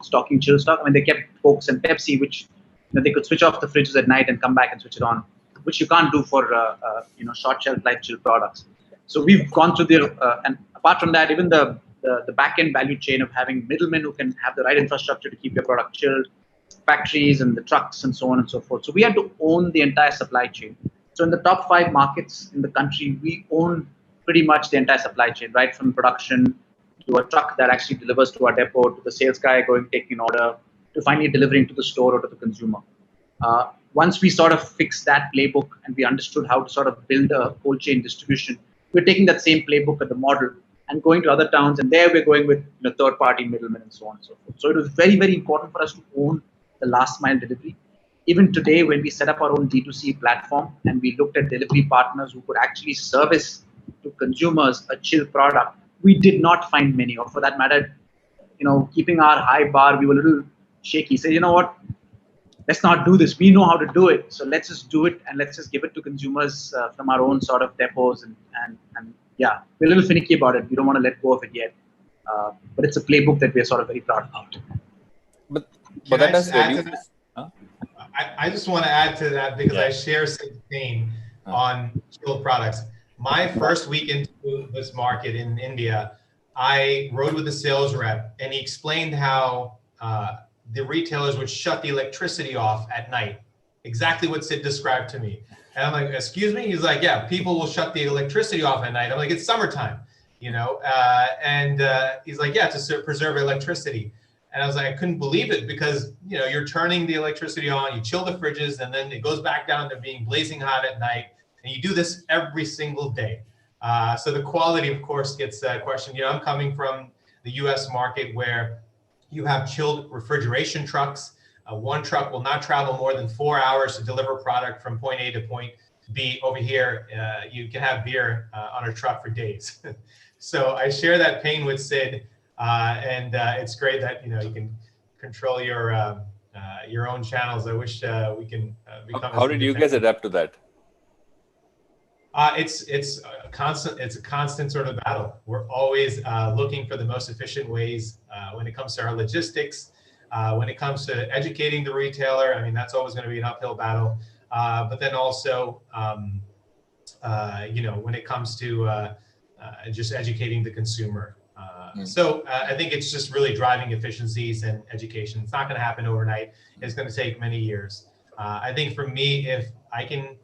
stocking chill stock. I mean, they kept Cokes and Pepsi, which they could switch off the fridges at night and come back and switch it on, which you can't do for short shelf life chilled products. So we've gone through and apart from that, even the back end value chain of having middlemen who can have the right infrastructure to keep your product chilled, factories and the trucks and so on and so forth. So we had to own the entire supply chain. So in the top 5 markets in the country, we own pretty much the entire supply chain, right from production to a truck that actually delivers to our depot, to the sales guy taking an order, to finally delivering to the store or to the consumer. Once we sort of fixed that playbook and we understood how to sort of build a cold chain distribution, we're taking that same playbook at the model and going to other towns, and there we're going with third-party middlemen and so on and so forth. So it was very, very important for us to own the last mile delivery. Even today, when we set up our own D2C platform and we looked at delivery partners who could actually service to consumers a chill product, we did not find many. Or for that matter, keeping our high bar, we were a little shaky. Say, what? Let's not do this. We know how to do it. So let's just do it and let's just give it to consumers from our own sort of depots. And yeah, we're a little finicky about it. We don't want to let go of it yet. But it's a playbook that we're sort of very proud about. But that does reduce. I just want to add to that because I share some pain on chilled products. My first week into this market in India, I rode with a sales rep and he explained how the retailers would shut the electricity off at night. Exactly what Sid described to me. And I'm like, excuse me? He's like, yeah, people will shut the electricity off at night. I'm like, it's summertime, you know? He's like, yeah, to preserve electricity. And I was like, I couldn't believe it because, you know, you're turning the electricity on, you chill the fridges, and then it goes back down to being blazing hot at night. And you do this every single day. So the quality, of course, gets questioned. You know, I'm coming from the US market where you have chilled refrigeration trucks. One truck will not travel more than 4 hours to deliver product from point A to point B. Over here, you can have beer on a truck for days. So I share that pain with Sid. It's great that, you know, you can control your own channels. I wish we can become. How did you guys adapt to that? It's a constant sort of battle. We're always looking for the most efficient ways when it comes to our logistics, when it comes to educating the retailer. I mean, that's always going to be an uphill battle. But then also, you know, when it comes to just educating the consumer. So I think it's just really driving efficiencies and education. It's not going to happen overnight. It's going to take many years. I think for me, if I can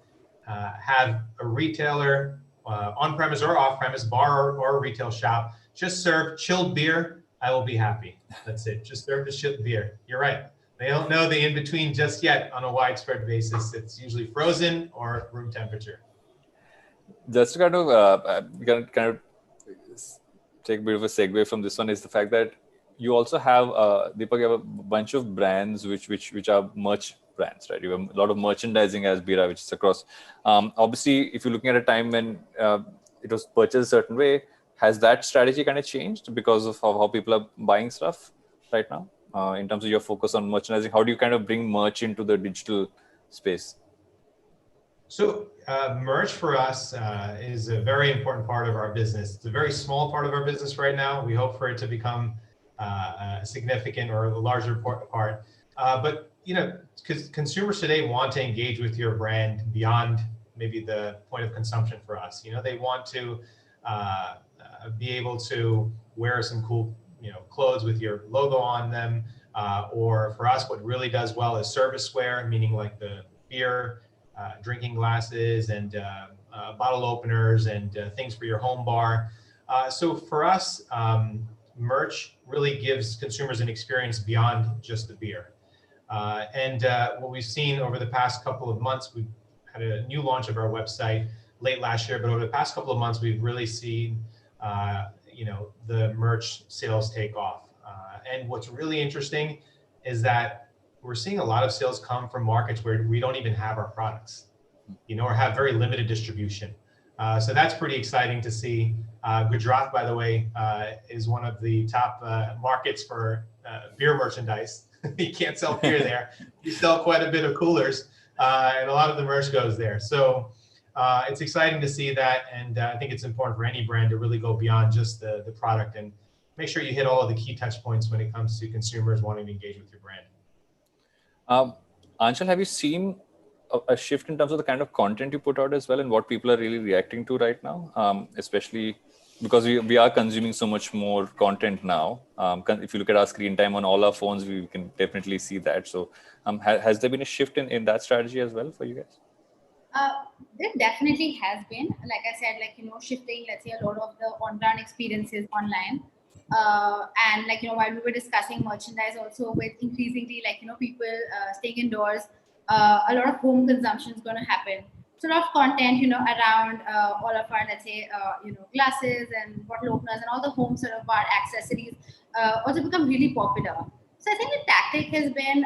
have a retailer on-premise or off-premise, bar or retail shop, just serve chilled beer, I will be happy. That's it. Just serve the chilled beer. You're right. They don't know the in-between just yet on a widespread basis. It's usually frozen or room temperature. Just to kind of take a bit of a segue from this one is the fact that you also have Deepak, you have a bunch of brands which are merch brands, right? You have a lot of merchandising as Bira, which is across. Obviously, if you're looking at a time when it was purchased a certain way, has that strategy kind of changed because of how people are buying stuff right now? In terms of your focus on merchandising, how do you kind of bring merch into the digital space? So merch for us is a very important part of our business. It's a very small part of our business right now. We hope for it to become a significant or a larger part. But you know, because consumers today want to engage with your brand beyond maybe the point of consumption for us. You know, they want to be able to wear some cool, you know, clothes with your logo on them. Or for us, what really does well is serviceware, meaning like the beer, drinking glasses and bottle openers and things for your home bar. So for us, merch really gives consumers an experience beyond just the beer. What we've seen over the past couple of months, we've had a new launch of our website late last year, but over the past couple of months, we've really seen, you know, the merch sales take off. And what's really interesting is that we're seeing a lot of sales come from markets where we don't even have our products, you know, or have very limited distribution. So that's pretty exciting to see. Gujarat, by the way, is one of the top markets for beer merchandise. You can't sell beer there. You sell quite a bit of coolers, and a lot of the merch goes there. So it's exciting to see that, and I think it's important for any brand to really go beyond just the product and make sure you hit all of the key touch points when it comes to consumers wanting to engage with your brand. Aanchal, have you seen a shift in terms of the kind of content you put out as well and what people are really reacting to right now, especially because we are consuming so much more content now. If you look at our screen time on all our phones, we can definitely see that. So has there been a shift in that strategy as well for you guys? There definitely has been. Like I said, like, you know, shifting, let's say, a lot of the on-brand experiences online. And like, you know, while we were discussing merchandise also with increasingly, like, you know, people staying indoors, a lot of home consumption is going to happen. So a lot of content, you know, around all of our, let's say, you know, glasses and bottle openers and all the home sort of bar accessories also become really popular. So I think the tactic has been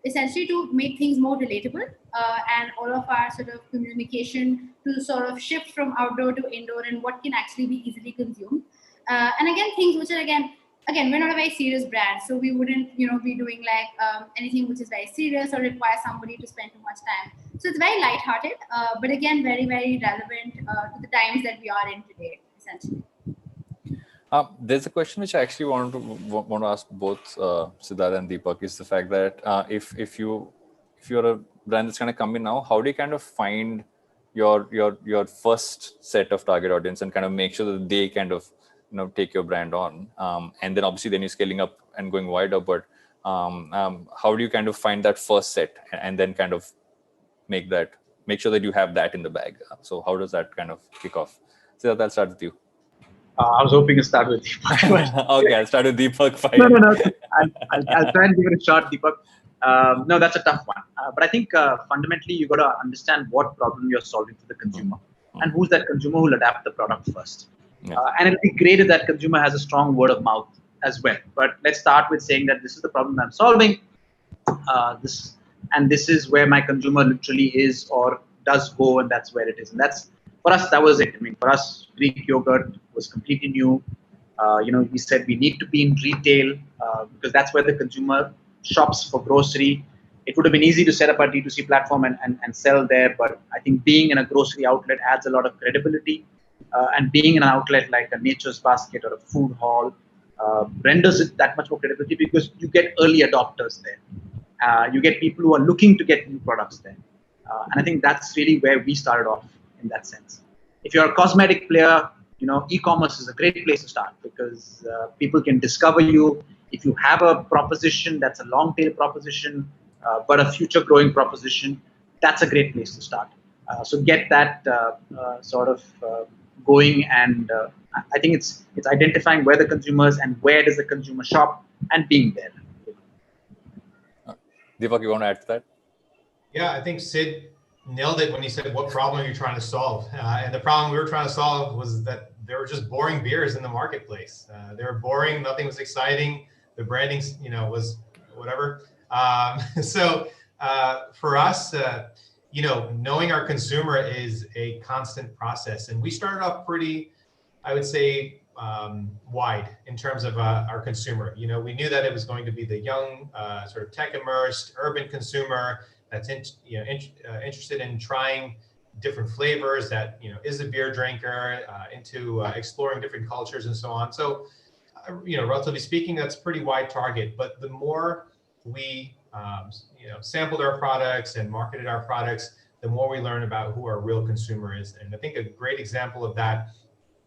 essentially to make things more relatable and all of our sort of communication to sort of shift from outdoor to indoor and what can actually be easily consumed. And again, things which are, again, we're not a very serious brand, so we wouldn't, you know, be doing like anything which is very serious or require somebody to spend too much time. So it's very lighthearted, but again, very, very relevant to the times that we are in today, essentially. There's a question which I actually want to ask both Siddharth and Deepak is the fact that if you're a brand that's kind of coming now, how do you kind of find your first set of target audience and kind of make sure that they kind of, you know, take your brand on, and then obviously then you're scaling up and going wider. But How do you kind of find that first set and then kind of make sure that you have that in the bag? So how does that kind of kick off? So I'll start with you. I was hoping to start with Deepak. Okay, I'll start with Deepak. Fine. No. I'll try and give it a shot, Deepak. No, that's a tough one. But I think fundamentally, you got to understand what problem you're solving for the consumer, and who's that consumer who will adapt the product first. Yeah. And it'll be great if that consumer has a strong word of mouth as well. But let's start with saying that this is the problem I'm solving. This is where my consumer literally is or does go, and that's where it is. And that's, for us, that was it. I mean, for us, Greek yogurt was completely new. We said we need to be in retail because that's where the consumer shops for grocery. It would have been easy to set up a D2C platform and sell there, but I think being in a grocery outlet adds a lot of credibility. And being in an outlet like a Nature's Basket or a food hall renders it that much more credibility because you get early adopters there. You get people who are looking to get new products there. And I think that's really where we started off in that sense. If you're a cosmetic player, e-commerce is a great place to start because people can discover you. If you have a proposition that's a long tail proposition, but a future growing proposition, that's a great place to start. So get that going, and I think it's identifying where the consumer is and where does the consumer shop and being there. Deepak, you want to add to that? Yeah, I think Sid nailed it when he said, what problem are you trying to solve? And the problem we were trying to solve was that there were just boring beers in the marketplace. They were boring. Nothing was exciting. The branding, was whatever. So for us, knowing our consumer is a constant process. And we started off pretty, I would say, wide in terms of our consumer. We knew that it was going to be the young, sort of tech immersed urban consumer that's interested in trying different flavors, that is a beer drinker, into exploring different cultures and so on. So, relatively speaking, that's a pretty wide target. But the more we sampled our products and marketed our products, the more we learn about who our real consumer is. And I think a great example of that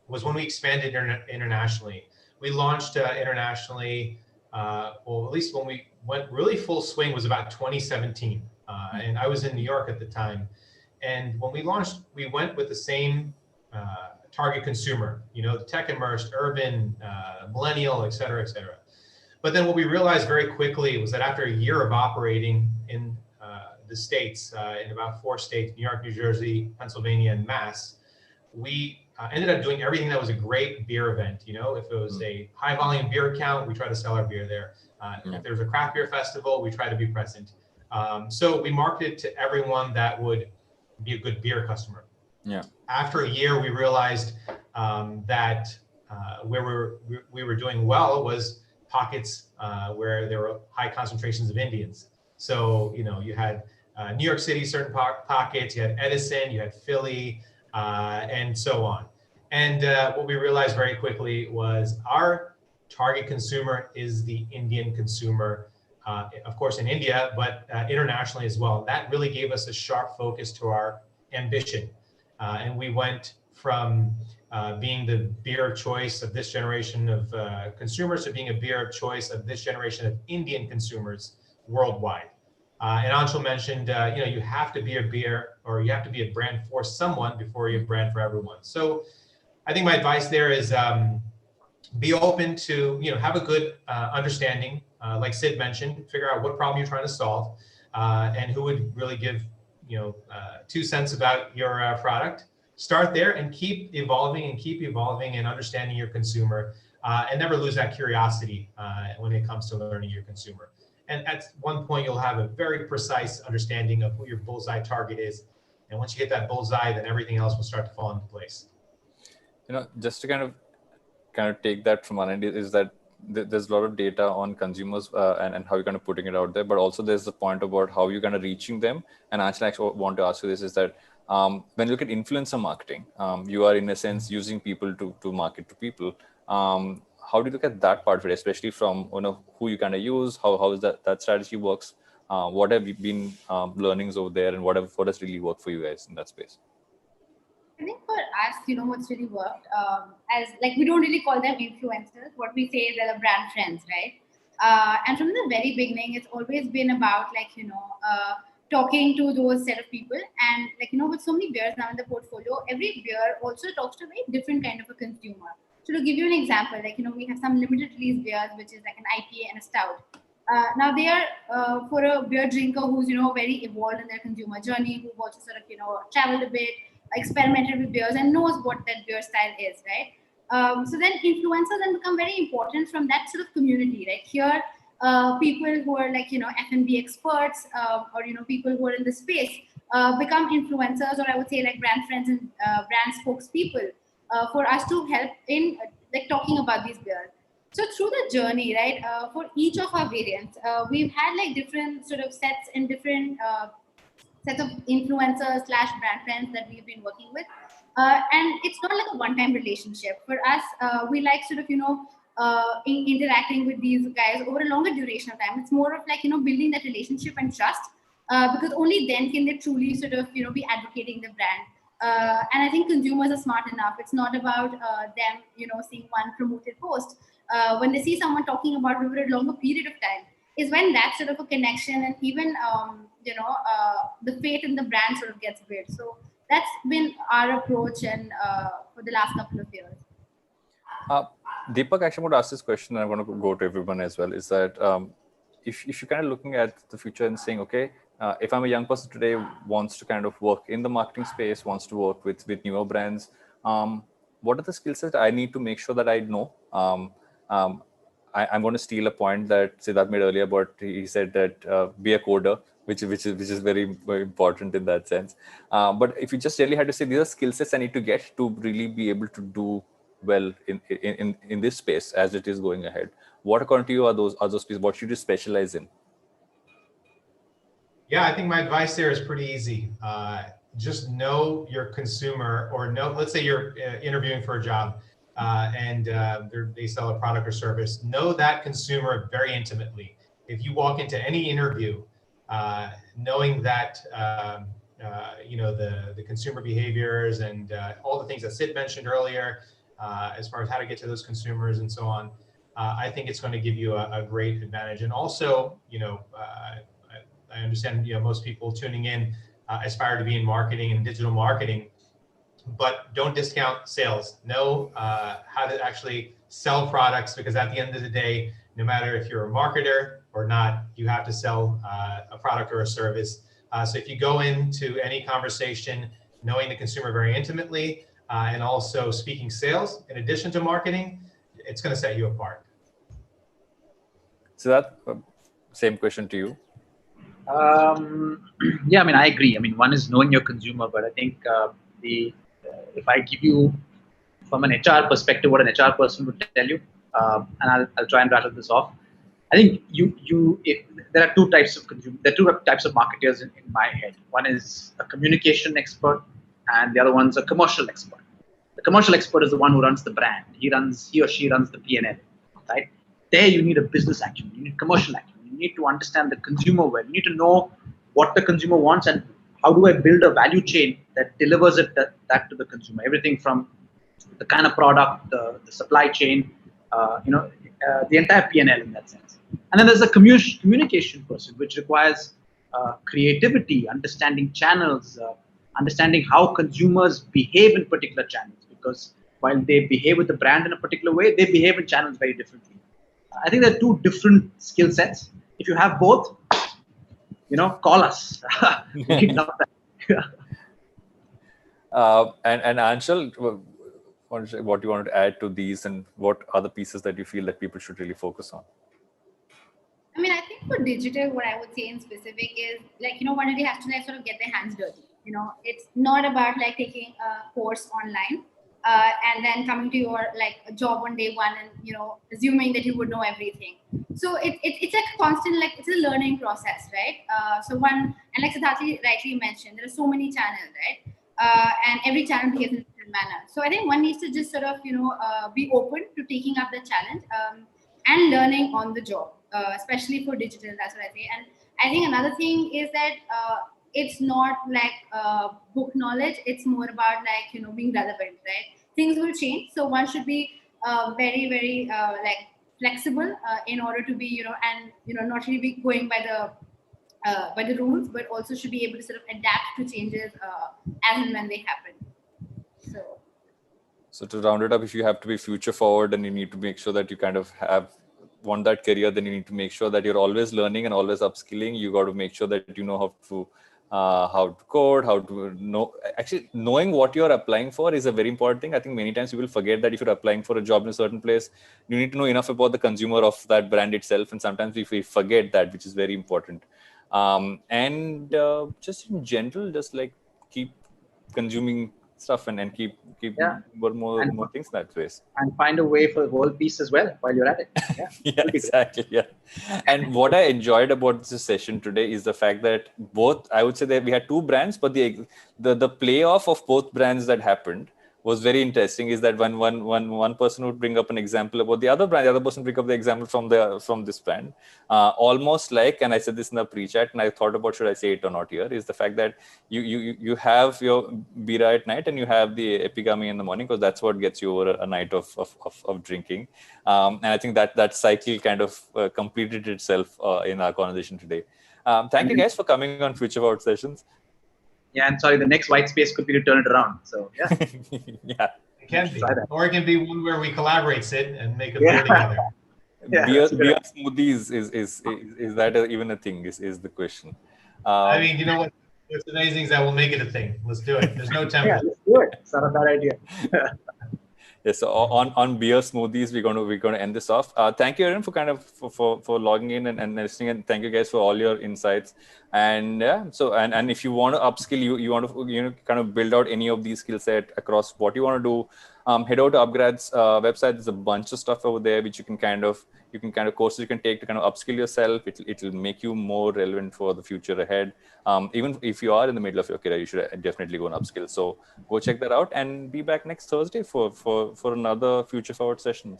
was when we expanded internationally. We launched internationally, at least when we went really full swing was about 2017. And I was in New York at the time. And when we launched, we went with the same target consumer, the tech immersed, urban, millennial, et cetera, et cetera. But then what we realized very quickly was that after a year of operating in the States, in about 4 states, New York, New Jersey, Pennsylvania, and Mass, we ended up doing everything that was a great beer event. If it was a high volume beer account, we try to sell our beer there. If there's a craft beer festival, we try to be present. So we marketed to everyone that would be a good beer customer. Yeah. After a year, we realized that where we were doing well was pockets where there were high concentrations of Indians. So, you had New York City, certain pockets, you had Edison, you had Philly, and so on. And what we realized very quickly was our target consumer is the Indian consumer, of course, in India, but internationally as well. That really gave us a sharp focus to our ambition. And we went from being the beer of choice of this generation of consumers to being a beer of choice of this generation of Indian consumers worldwide. And Aanchal mentioned, you have to be a beer, or you have to be a brand for someone before you're a brand for everyone. So I think my advice there is be open to, have a good understanding, like Sid mentioned, figure out what problem you're trying to solve, and who would really give 2 cents about your product. Start there and keep evolving and understanding your consumer, and never lose that curiosity when it comes to learning your consumer. And at one point, you'll have a very precise understanding of who your bullseye target is. And once you hit that bullseye, then everything else will start to fall into place. Just to kind of take that from one end is that there's a lot of data on consumers and how you're kind of putting it out there, but also there's the point about how you're kind of reaching them. And actually, I want to ask you this is that when you look at influencer marketing, you are in a sense using people to market to people. How do you look at that part of it, especially from who you kind of use, how is that strategy works? What have you been learnings over there, and what has really worked for you guys in that space? I think for us, what's really worked, as like we don't really call them influencers. What we say is they're the brand friends, right? And from the very beginning, it's always been about talking to those set of people. And with so many beers now in the portfolio, every beer also talks to a very different kind of a consumer. So to give you an example, we have some limited release beers, which is like an IPA and a stout. Now they are for a beer drinker who's very evolved in their consumer journey, who also sort of traveled a bit, experimented with beers, and knows what that beer style is, right? So then influencers then become very important from that sort of community, right? Here, people who are F&B experts, or people who are in the space become influencers, or I would say like brand friends and brand spokespeople for us to help in talking about these beers. So through the journey, right, for each of our variants, we've had like different sort of sets and different sets of influencers / brand friends that we've been working with. And it's not like a one-time relationship. For us, we like sort of, interacting with these guys over a longer duration of time. It's more of like, building that relationship and trust, because only then can they truly sort of, be advocating the brand. And I think consumers are smart enough. It's not about them, seeing one promoted post. When they see someone talking about it over a longer period of time, is when that sort of a connection and even the faith in the brand sort of gets built. So that's been our approach, and for the last couple of years. Deepak, actually, I want to ask this question, and I want to go to everyone as well. Is that if you're kind of looking at the future and saying, okay, if I'm a young person today, wants to kind of work in the marketing space, wants to work with newer brands, what are the skill sets I need to make sure that I know? I'm going to steal a point that Siddharth made earlier, but he said that be a coder, which is very, very important in that sense. But if you just really had to say, these are skill sets I need to get to really be able to do well in this space as it is going ahead, what according to you are those pieces? What should you specialize in? Yeah, I think my advice there is pretty easy. Just know your consumer, or know, let's say you're interviewing for a job and they sell a product or service. Know that consumer very intimately. If you walk into any interview, knowing that the consumer behaviors and all the things that Sid mentioned earlier, as far as how to get to those consumers and so on, I think it's going to give you a great advantage. And also, I understand most people tuning in aspire to be in marketing and digital marketing, but don't discount sales. Know how to actually sell products, because at the end of the day, no matter if you're a marketer or not, you have to sell a product or a service. So if you go into any conversation knowing the consumer very intimately, and also speaking sales in addition to marketing, it's going to set you apart. So that same question to you. Yeah, I mean, I agree. I mean, one is knowing your consumer, but I think if I give you from an HR perspective what an HR person would tell you, and I'll try and rattle this off. I think there are two types of consumer. There are two types of marketers in my head. One is a communication expert, and the other one's a commercial expert. The commercial expert is the one who runs the brand. He or she runs the P&L, right? There you need a business acumen. You need commercial acumen. You need to understand the consumer well. You need to know what the consumer wants and how do I build a value chain that delivers that to the consumer. Everything from the kind of product, the supply chain, the entire P&L in that sense. And then there's a communication person, which requires creativity, understanding channels, understanding how consumers behave in particular channels. Because while they behave with the brand in a particular way, they behave in channels very differently. I think there are two different skill sets. If you have both, call us. We'd love that. And Aanchal, what do you want to add to these, and what are the pieces that you feel that people should really focus on? I mean, I think for digital, what I would say in specific is one really has to sort of get their hands dirty. It's not about taking a course online and then coming to your job on day one and assuming that you would know everything. So it's a constant it's a learning process, right? So one, and like Siddharth rightly mentioned, there are so many channels, right? And every channel behaves in a different manner. So I think one needs to just sort of be open to taking up the challenge and learning on the job, especially for digital. That's what I say. And I think another thing is that it's not book knowledge. It's more about being relevant, right? Things will change, so one should be very, very flexible in order to be, and not really be going by the rules, but also should be able to sort of adapt to changes as and when they happen. So to round it up, if you have to be future forward and you need to make sure that you kind of want that career, then you need to make sure that you're always learning and always upskilling. You got to make sure that you know how to code, how to know. Actually, knowing what you're applying for is a very important thing. I think many times people forget that if you're applying for a job in a certain place, you need to know enough about the consumer of that brand itself. And sometimes we forget that, which is very important. And just in general, just like keep consuming stuff and keep more things that way. And find a way for world peace as well while you're at it. Yeah, yeah, exactly. Yeah. And what I enjoyed about this session today is the fact that I would say that we had two brands, but the play off of both brands that happened was very interesting. Is that when one person would bring up an example about the other brand, the other person bring up the example from this brand, almost like, and I said this in the pre-chat, and I thought about should I say it or not here, is the fact that you have your Bira at night and you have the Epigami in the morning, because that's what gets you over a night of drinking. And I think that cycle kind of completed itself in our conversation today. Thank you guys for coming on Future Forward Sessions. Yeah, and sorry, the next white space could be to turn it around. So yeah, yeah, it can be, or it can be one where we collaborate, Sid, and make a beer together. Yeah, beer smoothies is that even a thing? Is the question. I mean, you know what? What's amazing is that we'll make it a thing. Let's do it. There's no template. Yeah, let's do it. It's not a bad idea. Yes, so on beer smoothies, we're going to end this off. Thank you, Varun, for kind of for logging in and listening, and thank you guys for all your insights. And yeah, so and if you want to upskill, you want to kind of build out any of these skill set across what you want to do, head over to upGrad's website. There's a bunch of stuff over there which you can kind of courses you can take to kind of upskill yourself. It'll make you more relevant for the future ahead. Even if you are in the middle of your career, you should definitely go and upskill. So go check that out and be back next Thursday for another Future Forward session.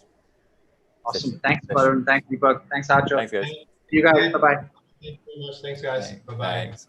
Awesome. Thanks, Varun. Thanks, Deepak. Thanks, Aanchal. Thanks, guys. See you guys. Bye-bye. Thank you very much. Thanks, guys. Bye-bye. Thanks.